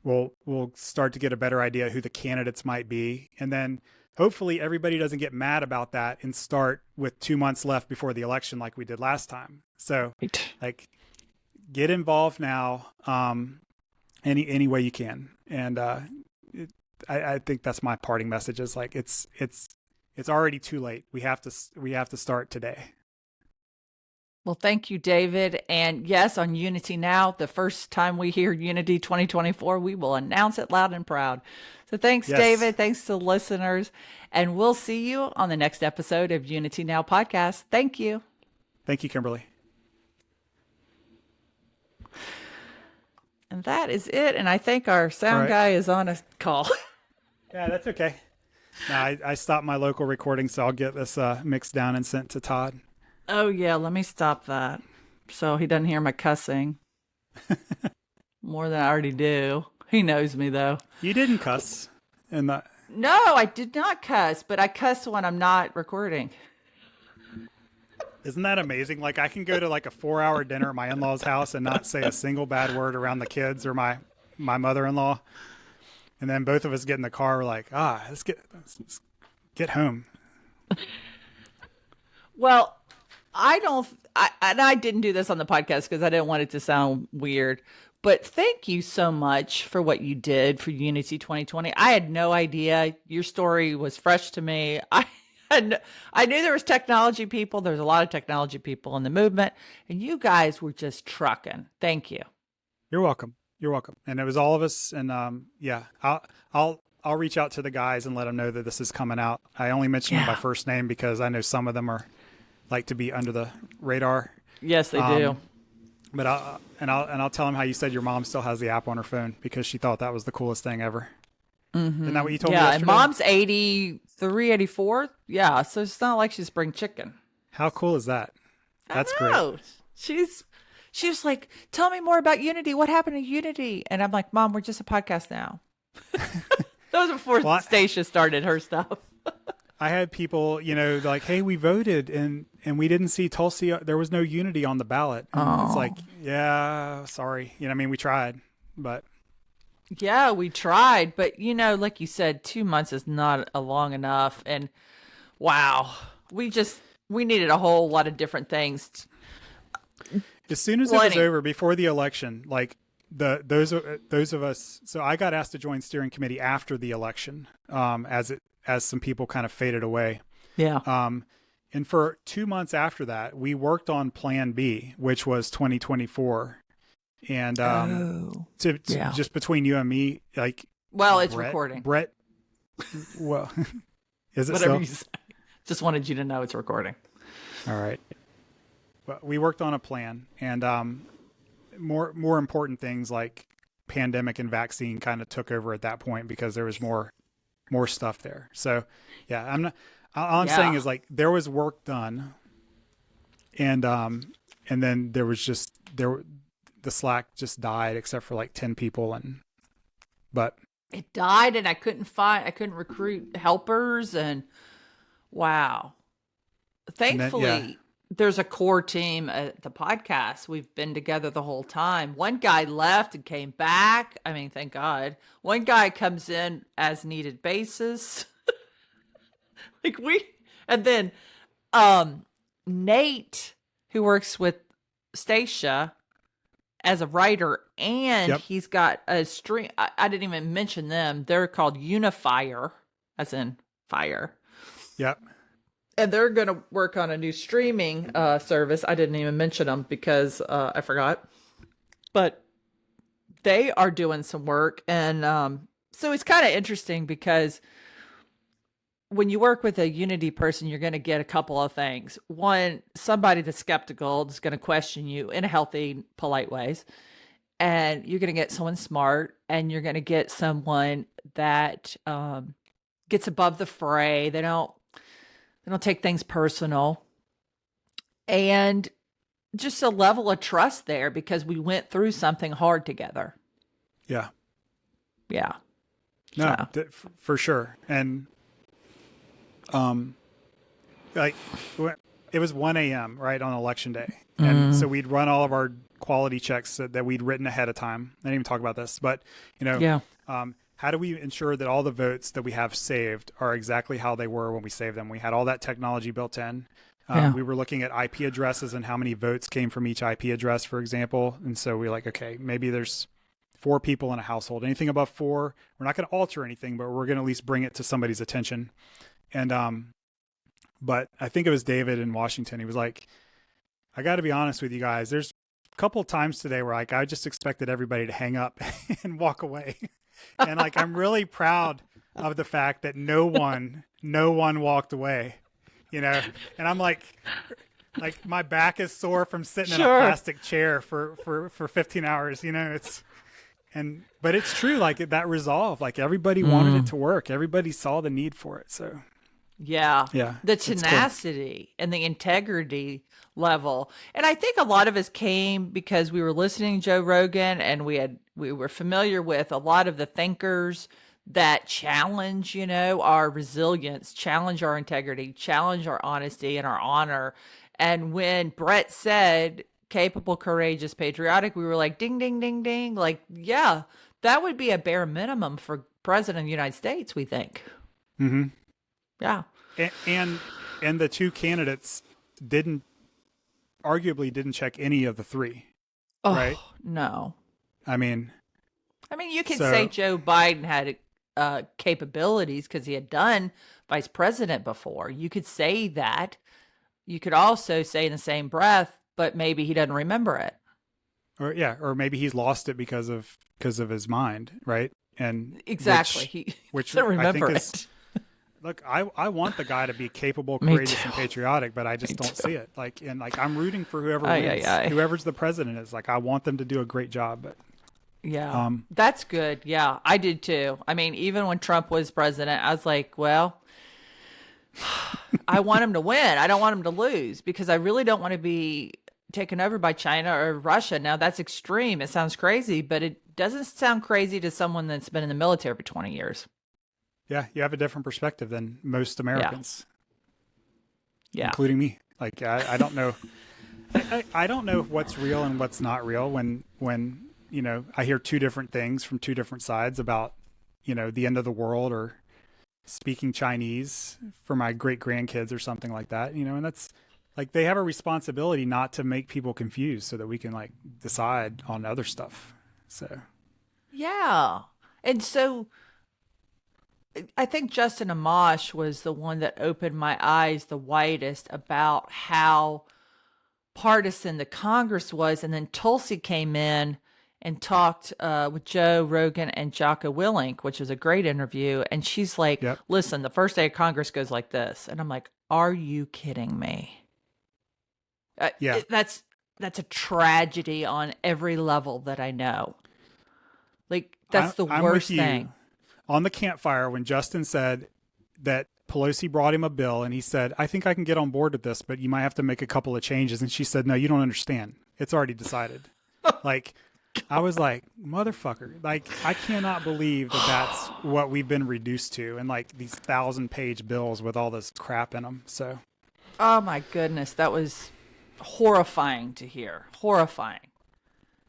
We'll start to get a better idea who the candidates might be, and then hopefully everybody doesn't get mad about that and start with 2 months left before the election like we did last time. So like, get involved now, any way you can. And I think that's my parting message, is like, it's already too late. We have to start today. Well, thank you, David. And yes, on UnityNow, the first time we hear Unity 2024, we will announce it loud and proud. So thanks, David. Thanks to listeners. And we'll see you on the next episode of UnityNow podcast. Thank you. Thank you, Kimberly. And that is it. And I think our sound guy is on a call. Yeah, that's okay. Now, I stopped my local recording, so I'll get this mixed down and sent to Todd. Oh, yeah. Let me stop that so he doesn't hear my cussing more than I already do. He knows me, though. You didn't cuss in that. No, I did not cuss, but I cuss when I'm not recording. Isn't that amazing? Like, I can go to like a 4-hour dinner at my in-laws' house and not say a single bad word around the kids or my mother-in-law. And then both of us get in the car. We're like, let's get home. Well, I didn't do this on the podcast because I didn't want it to sound weird, but thank you so much for what you did for Unity 2020. I had no idea. Your story was fresh to me. I knew there was technology people. There's a lot of technology people in the movement, and you guys were just trucking. Thank you. You're welcome. You're welcome. And it was all of us. And I'll reach out to the guys and let them know that this is coming out. I only mention them by first name because I know some of them like to be under the radar. Yes, they do. But I'll tell them how you said your mom still has the app on her phone because she thought that was the coolest thing ever. Mm-hmm. Isn't that what you told me yesterday? Yeah, and mom's 83, 84. Yeah, so it's not like she's spring chicken. How cool is that? That's great. She was like, tell me more about Unity. What happened to Unity? And I'm like, Mom, we're just a podcast now. That was before Stacia started her stuff. I had people, like, hey, we voted and we didn't see Tulsi. There was no Unity on the ballot. It's like, yeah, sorry. We tried, but. Yeah, we tried. But, like you said, 2 months is not long enough. And wow, we needed a whole lot of different things. As soon as it was over, before the election, like those of us. So I got asked to join steering committee after the election, as some people kind of faded away. Yeah. And for 2 months after that, we worked on Plan B, which was 2024. And just between you and me, like, well, it's recording. Brett, well, is it whatever still? You say. Just wanted you to know it's recording. All right. Well, we worked on a plan, and more important things like pandemic and vaccine kind of took over at that point because there was more stuff there. So yeah, all I'm saying is, like, there was work done, and then there was the Slack just died except for like 10 people, but it died, and I couldn't recruit helpers, and wow. Thankfully, there's a core team at the podcast. We've been together the whole time. One guy left and came back. I mean, thank God. One guy comes in as needed basis. like we, and then Nate, who works with Stacia as a writer, and he's got a stream. I didn't even mention them. They're called Unifier, as in fire. Yep. And they're going to work on a new streaming service. I didn't even mention them because I forgot. But they are doing some work. And so it's kind of interesting because when you work with a Unity person, you're going to get a couple of things. One, somebody that's skeptical is going to question you in a healthy, polite ways. And you're going to get someone smart, and you're going to get someone that gets above the fray. They don't take things personal, and just a level of trust there because we went through something hard together. Yeah. Yeah. No, for sure. And, like it was 1 a.m. right on election day. And so we'd run all of our quality checks that we'd written ahead of time. I didn't even talk about this, but how do we ensure that all the votes that we have saved are exactly how they were when we saved them? We had all that technology built in. We were looking at IP addresses and how many votes came from each IP address, for example. And so we're like, okay, maybe there's 4 people in a household. Anything above 4, we're not going to alter anything, but we're going to at least bring it to somebody's attention. And but I think it was David in Washington. He was like, I got to be honest with you guys. There's a couple of times today where I just expected everybody to hang up and walk away. And I'm really proud of the fact that no one walked away, and I'm like my back is sore from sitting in a plastic chair for 15 hours, but it's true. That resolve, everybody wanted it to work. Everybody saw the need for it. So the tenacity and the integrity level. And I think a lot of us came because we were listening to Joe Rogan, and we were familiar with a lot of the thinkers that challenge, our resilience, challenge our integrity, challenge our honesty and our honor. And when Brett said capable, courageous, patriotic, we were like, ding, ding, ding, ding. That would be a bare minimum for President of the United States, we think. Mm-hmm. Yeah. And the 2 candidates arguably didn't check any of the 3. Oh, right? No. I mean, you could say Joe Biden had capabilities because he had done vice president before. You could say that. You could also say in the same breath, but maybe he doesn't remember it. Or maybe he's lost it because of his mind, right? And exactly, which doesn't remember I think it. Look, I want the guy to be capable, courageous, and patriotic, but I just don't see it. I'm rooting for whoever wins, whoever's the president is. I want them to do a great job. But that's good. Yeah, I did too. Even when Trump was president, I was like, well, I want him to win. I don't want him to lose because I really don't want to be taken over by China or Russia. Now that's extreme. It sounds crazy, but it doesn't sound crazy to someone that's been in the military for 20 years. Yeah, you have a different perspective than most Americans. Yeah. Including me. I don't know. I don't know what's real and what's not real when I hear 2 different things from 2 different sides about, the end of the world or speaking Chinese for my great grandkids or something like that, and that's they have a responsibility not to make people confused so that we can decide on other stuff. So. Yeah. And so I think Justin Amash was the one that opened my eyes the widest about how partisan the Congress was. And then Tulsi came in and talked with Joe Rogan and Jocko Willink, which was a great interview. And she's like, listen, the first day of Congress goes like this. And I'm like, are you kidding me? That's a tragedy on every level that I know. That's the worst thing. On the campfire, when Justin said that Pelosi brought him a bill and he said, I think I can get on board with this, but you might have to make a couple of changes. And she said, no, you don't understand. It's already decided. I was like, motherfucker, I cannot believe that that's what we've been reduced to. And these 1,000-page bills with all this crap in them. So. Oh my goodness. That was horrifying to hear. Horrifying.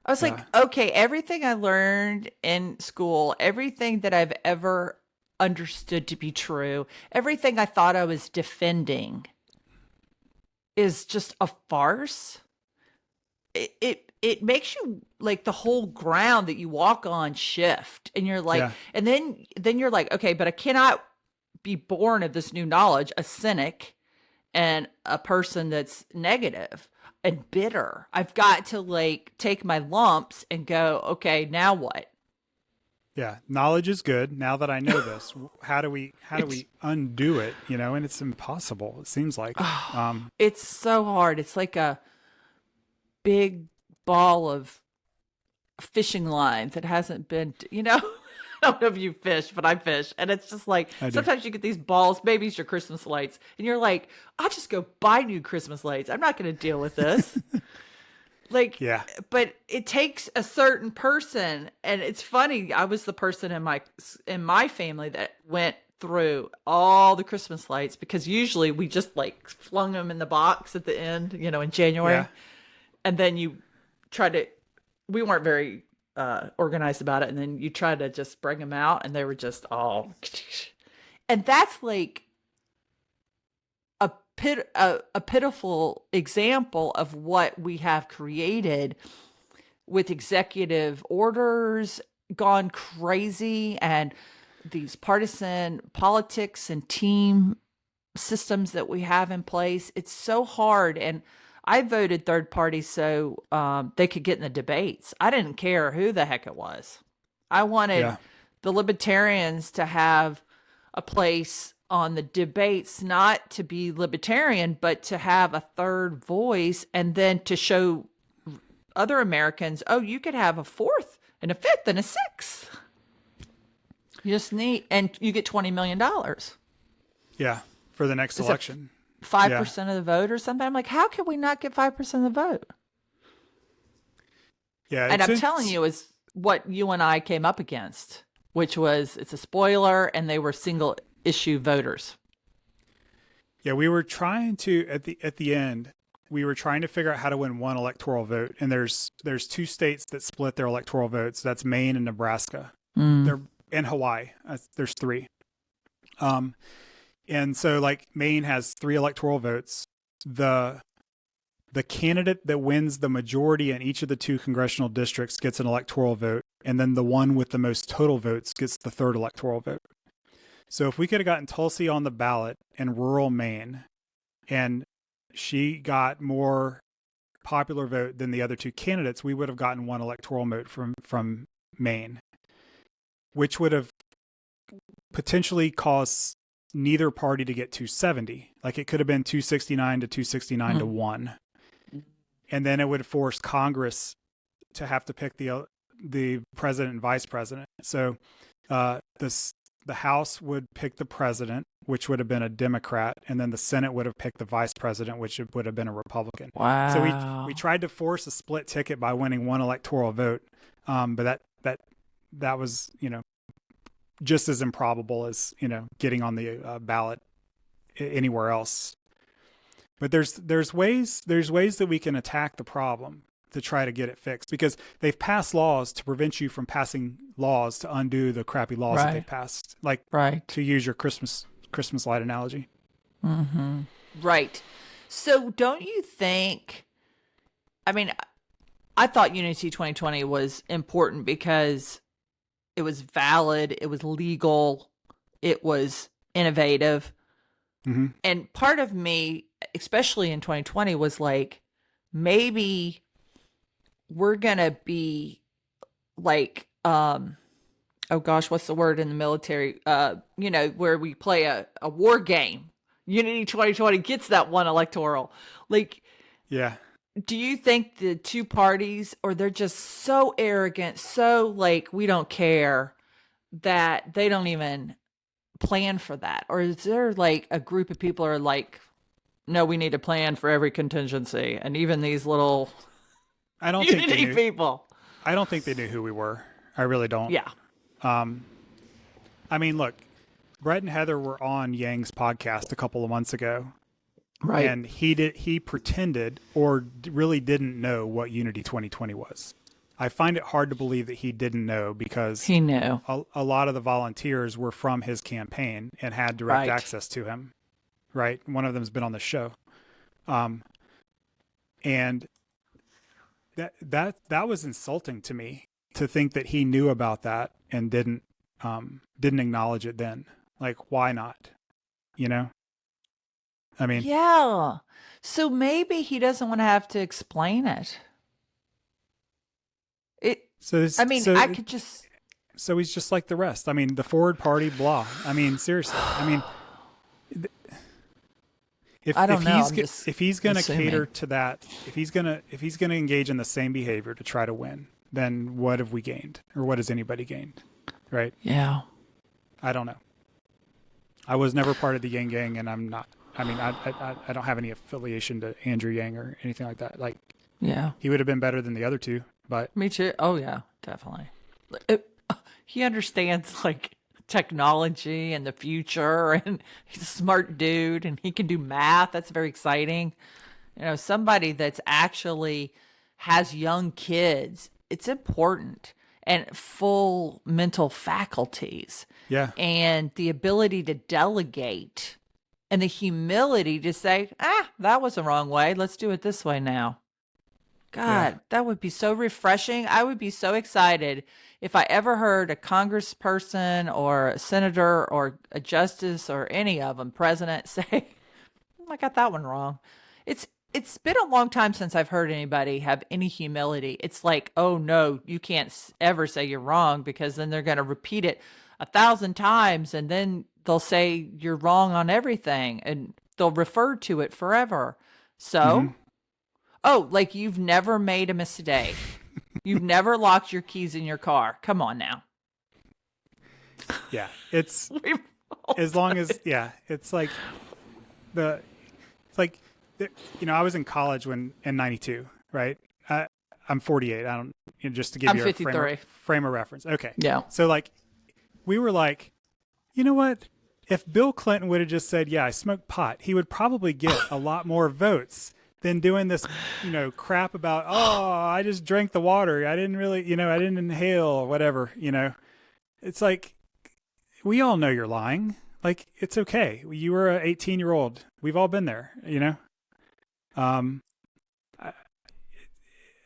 I was like, okay, everything I learned in school, everything that I've ever understood to be true, everything I thought I was defending is just a farce. It makes you like the whole ground that you walk on shift, and you're like, and then you're like, okay, but I cannot be born of this new knowledge, a cynic and a person that's negative and bitter. I've got to like take my lumps and go, okay, now what? Yeah, knowledge is good. Now that I know this, how do we undo it? You know, and it's impossible. It seems like it's so hard. It's like a big ball of fishing line that hasn't been, you know. I don't know if you fish, but I fish. And it's just like, sometimes you get these balls, maybe it's your Christmas lights. And you're like, I'll just go buy new Christmas lights. I'm not going to deal with this. Like, yeah. But it takes a certain person. And it's funny. I was the person in my family that went through all the Christmas lights, because usually we just like flung them in the box at the end, you know, in January. Yeah. And then we weren't very organized about it, and then you try to just bring them out, and they were just all, and that's like a pitiful example of what we have created with executive orders gone crazy, and these partisan politics and team systems that we have in place. It's so hard. And I voted third party so they could get in the debates. I didn't care who the heck it was. I wanted the libertarians to have a place on the debates, not to be libertarian, but to have a third voice, and then to show other Americans, oh, you could have a fourth and a fifth and a sixth. You just need, and you get $20 million. Yeah, for the next election. 5% of the vote or something. I'm like, how can we not get 5% of the vote? Yeah. And I'm telling you, is what you and I came up against, which was, it's a spoiler, and they were single issue voters. Yeah, we were trying to, at the end, we were trying to figure out how to win one electoral vote. And there's two states that split their electoral votes. That's Maine and Nebraska. They're in Hawaii. There's three. And so like Maine has 3 electoral votes. The candidate that wins the majority in each of the 2 congressional districts gets an electoral vote. And then the one with the most total votes gets the 3rd electoral vote. So if we could have gotten Tulsi on the ballot in rural Maine, and she got more popular vote than the other 2 candidates, we would have gotten 1 electoral vote from Maine, which would have potentially caused neither party to get 270. Like it could have been 269 to 269 to 1. And then it would force Congress to have to pick the president and vice president. So the House would pick the president, which would have been a Democrat, and then the Senate would have picked the vice president, which would have been a Republican. Wow. So we tried to force a split ticket by winning 1 electoral vote. But that was, you know, just as improbable as, you know, getting on the ballot anywhere else. But there's ways that we can attack the problem to try to get it fixed, because they've passed laws to prevent you from passing laws to undo the crappy laws that they've passed. Like to use your Christmas light analogy. Mm-hmm. Right. So don't you think, I mean, I thought Unity 2020 was important because it was valid, it was legal, it was innovative. Mm-hmm. And part of me, especially in 2020, was like, maybe we're going to be like, oh gosh, what's the word in the military? You know, where we play a war game. Unity 2020 gets that 1 electoral. Like, yeah. Do you think the 2 parties, or they're just so arrogant, so like, we don't care, that they don't even plan for that? Or is there like a group of people are like, no, we need a plan for every contingency, and even these little Unity people? I don't think they knew who we were. I really don't. Yeah. I mean, look, Brett and Heather were on Yang's podcast a couple of months ago, Right. And he pretended or really didn't know what Unity 2020 was. I find it hard to believe that he didn't know, because He knew. a lot of the volunteers were from his campaign and had direct Right. access to him. Right. One of them's been on the show. And that was insulting to me, to think that he knew about that and didn't acknowledge it then. Like, why not? You know? I mean, Yeah. So maybe he doesn't want to have to explain it. I could just. So he's just like the rest. I mean, the Forward Party, blah. I mean, seriously. I mean, I don't know. if he's going to assuming. cater to that, if he's going to engage in the same behavior to try to win, then what have we gained, or what has anybody gained? Right? Yeah. I don't know. I was never part of the Yang Gang, and I'm not. I mean, I don't have any affiliation to Andrew Yang or anything like that. Like, Yeah. he would have been better than the other two, but Me too. Oh yeah, definitely. He understands like technology and the future, and he's a smart dude, and he can do math. That's very exciting. You know, somebody that's actually has young kids. It's important, and full mental faculties. yeah. And the ability to delegate, and the humility to say, that was the wrong way. Let's do it this way now. God, Yeah. that would be so refreshing. I would be so excited if I ever heard a congressperson or a senator or a justice or any of them, president, say, I got that one wrong. It's been a long time since I've heard anybody have any humility. It's like, oh no, you can't ever say you're wrong, because then they're going to repeat it 1,000 times, and then they'll say you're wrong on everything, and they'll refer to it forever. So, Mhm. oh, like you've never made a mistake. You've never locked your keys in your car. Come on now. Yeah. It's as long as, yeah, it's like I was in college in 92, right? I'm 48. I don't, just to give I'm you a 53. frame of reference. Okay. Yeah. So like, we were like, you know what? If Bill Clinton would have just said, yeah, I smoked pot, he would probably get a lot more votes than doing this, crap about, oh, I just drank the water. I didn't really, I didn't inhale or whatever, It's like, we all know you're lying. Like, it's okay. You were an 18-year-old. We've all been there,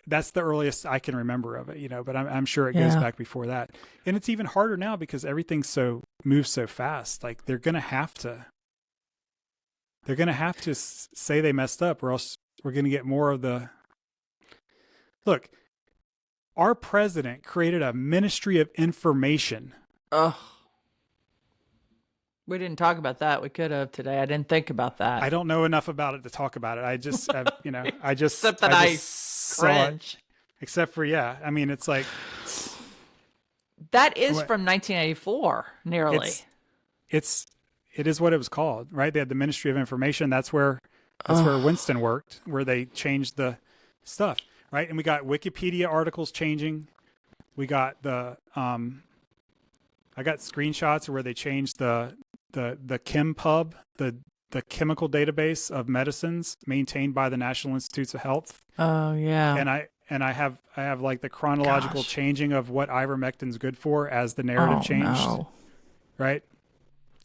That's the earliest I can remember of it, but I'm sure it goes back before that. And it's even harder now because everything moves so fast. Like, they're going to have to say they messed up, or else we're going to get more of the, look, our president created a Ministry of Information. Ugh. We didn't talk about that. We could have today. I didn't think about that. I don't know enough about it to talk about it. I just, Except that I cringe. Except for, yeah. I mean, it's like. That is from 1984, nearly. It is what it was called, right? They had the Ministry of Information. That's where Winston worked, where they changed the stuff, right? And we got Wikipedia articles changing. We got I got screenshots where they changed the ChemPub, the chemical database of medicines maintained by the National Institutes of Health. Oh yeah. And I have like the chronological changing of what ivermectin's good for as the narrative changed. No. Right?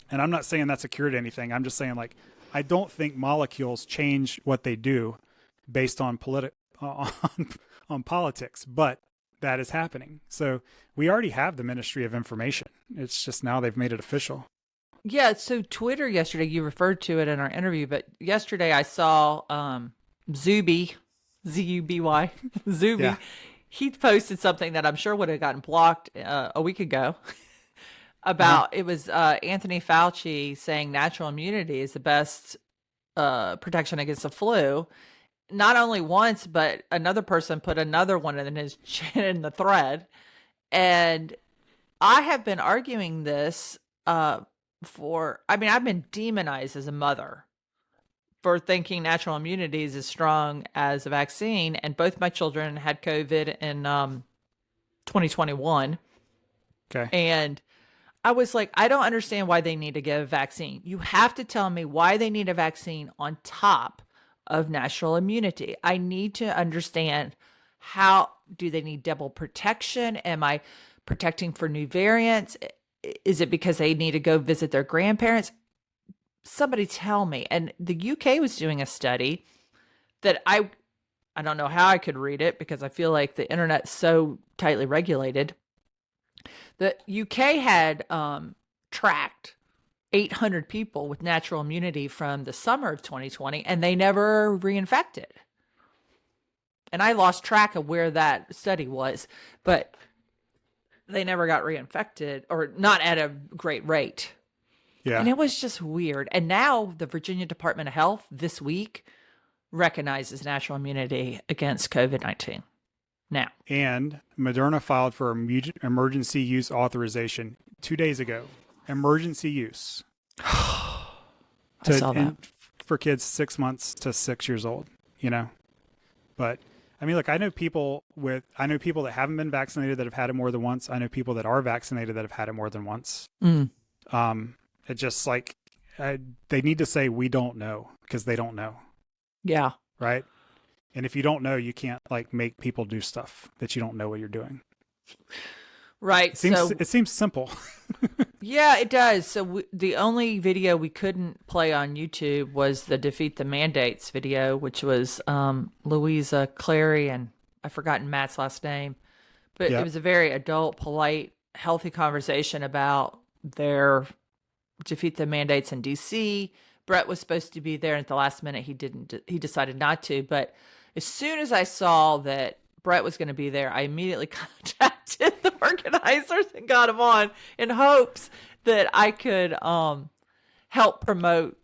And I'm not saying that's a cure to anything. I'm just saying, like, I don't think molecules change what they do based on on politics, but that is happening. So we already have the Ministry of Information. It's just now they've made it official. Yeah. So Twitter yesterday, you referred to it in our interview, but yesterday I saw Zuby, Zuby, Zuby. Yeah. He posted something that I'm sure would have gotten blocked a week ago. About it was Anthony Fauci saying natural immunity is the best protection against the flu. Not only once, but another person put another one in his chin in the thread. And I have been arguing this I've been demonized as a mother for thinking natural immunity is as strong as a vaccine. And both my children had COVID in 2021. Okay. And I was like, I don't understand why they need to get a vaccine. You have to tell me why they need a vaccine on top of natural immunity. I need to understand, how do they need double protection? Am I protecting for new variants? Is it because they need to go visit their grandparents? Somebody tell me. And the UK was doing a study that I don't know how I could read it because I feel like the internet's so tightly regulated. The UK had tracked 800 people with natural immunity from the summer of 2020, and they never reinfected. And I lost track of where that study was, but they never got reinfected, or not at a great rate. Yeah. And it was just weird. And now the Virginia Department of Health this week recognizes natural immunity against COVID-19. Now. And Moderna filed for emergency use authorization 2 days ago. Emergency use. I saw that. For kids 6 months to 6 years old, you know? But I mean, look, I know people that haven't been vaccinated that have had it more than once. I know people that are vaccinated that have had it more than once. It's just like, they need to say, we don't know, because they don't know. Yeah. Right. And if you don't know, you can't like make people do stuff that you don't know what you're doing. Right. It seems simple. Yeah, it does. So the only video we couldn't play on YouTube was the Defeat the Mandates video, which was Louisa Clary, and I've forgotten Matt's last name. But It was a very adult, polite, healthy conversation about their Defeat the Mandates in D.C. Brett was supposed to be there, and at the last minute he decided not to. But as soon as I saw that Brett was going to be there, I immediately contacted the organizers and got him on in hopes that I could help promote,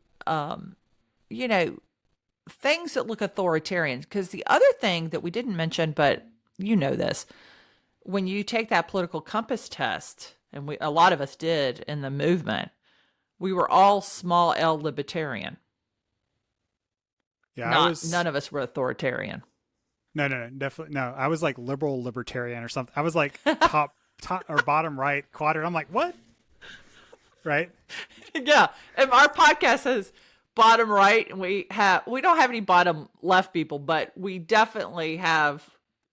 things that look authoritarian. Because the other thing that we didn't mention, but you know this, when you take that political compass test, and a lot of us did in the movement, we were all small L libertarian. Yeah, none of us were authoritarian. No, definitely no. I was like liberal libertarian or something. I was like top or bottom right quadrant. I'm like, what? Right? Yeah, and our podcast says bottom right, and we don't have any bottom left people, but we definitely have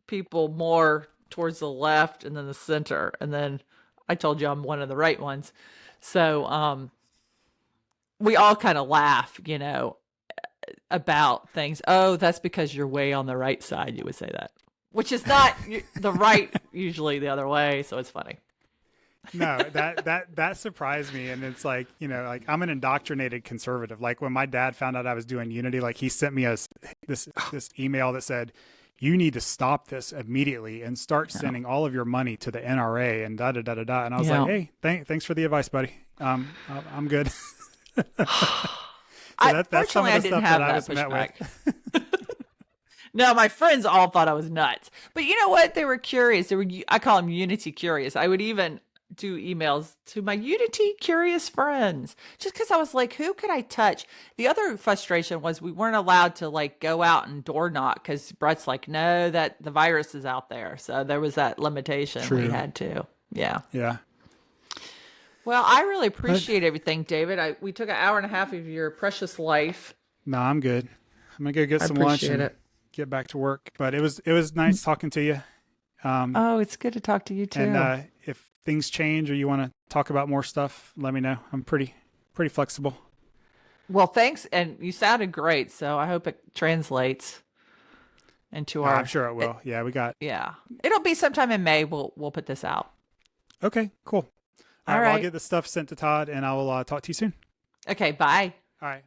people more towards the left and then the center, and then I told you I'm one of the right ones. So we all kind of laugh, about things. Oh, that's because you're way on the right side. You would say that, which is not the right, usually the other way. So it's funny. No, that surprised me. And it's like, like I'm an indoctrinated conservative. Like when my dad found out I was doing Unity, like he sent me this email that said, you need to stop this immediately and start sending all of your money to the NRA and da da da da da. And I was like, hey, thanks for the advice, buddy. I'm good. So that's some of the stuff that I was met with. No, my friends all thought I was nuts. But you know what? They were curious. I call them Unity curious. I would even do emails to my Unity curious friends just because I was like, who could I touch? The other frustration was we weren't allowed to like go out and door knock because Brett's like, no, that the virus is out there. So there was that limitation. True. We had to. Yeah. Yeah. Well, I really appreciate everything, David. We took an hour and a half of your precious life. No, I'm good. I'm gonna go get some lunch and get back to work. But it was nice talking to you. It's good to talk to you too. And if things change or you want to talk about more stuff, let me know. I'm pretty flexible. Well, thanks, and you sounded great. So I hope it translates into our. I'm sure it will. Yeah, it'll be sometime in May. We'll put this out. Okay, cool. All right. Well, I'll get the stuff sent to Todd, and I will talk to you soon. Okay, bye. All right.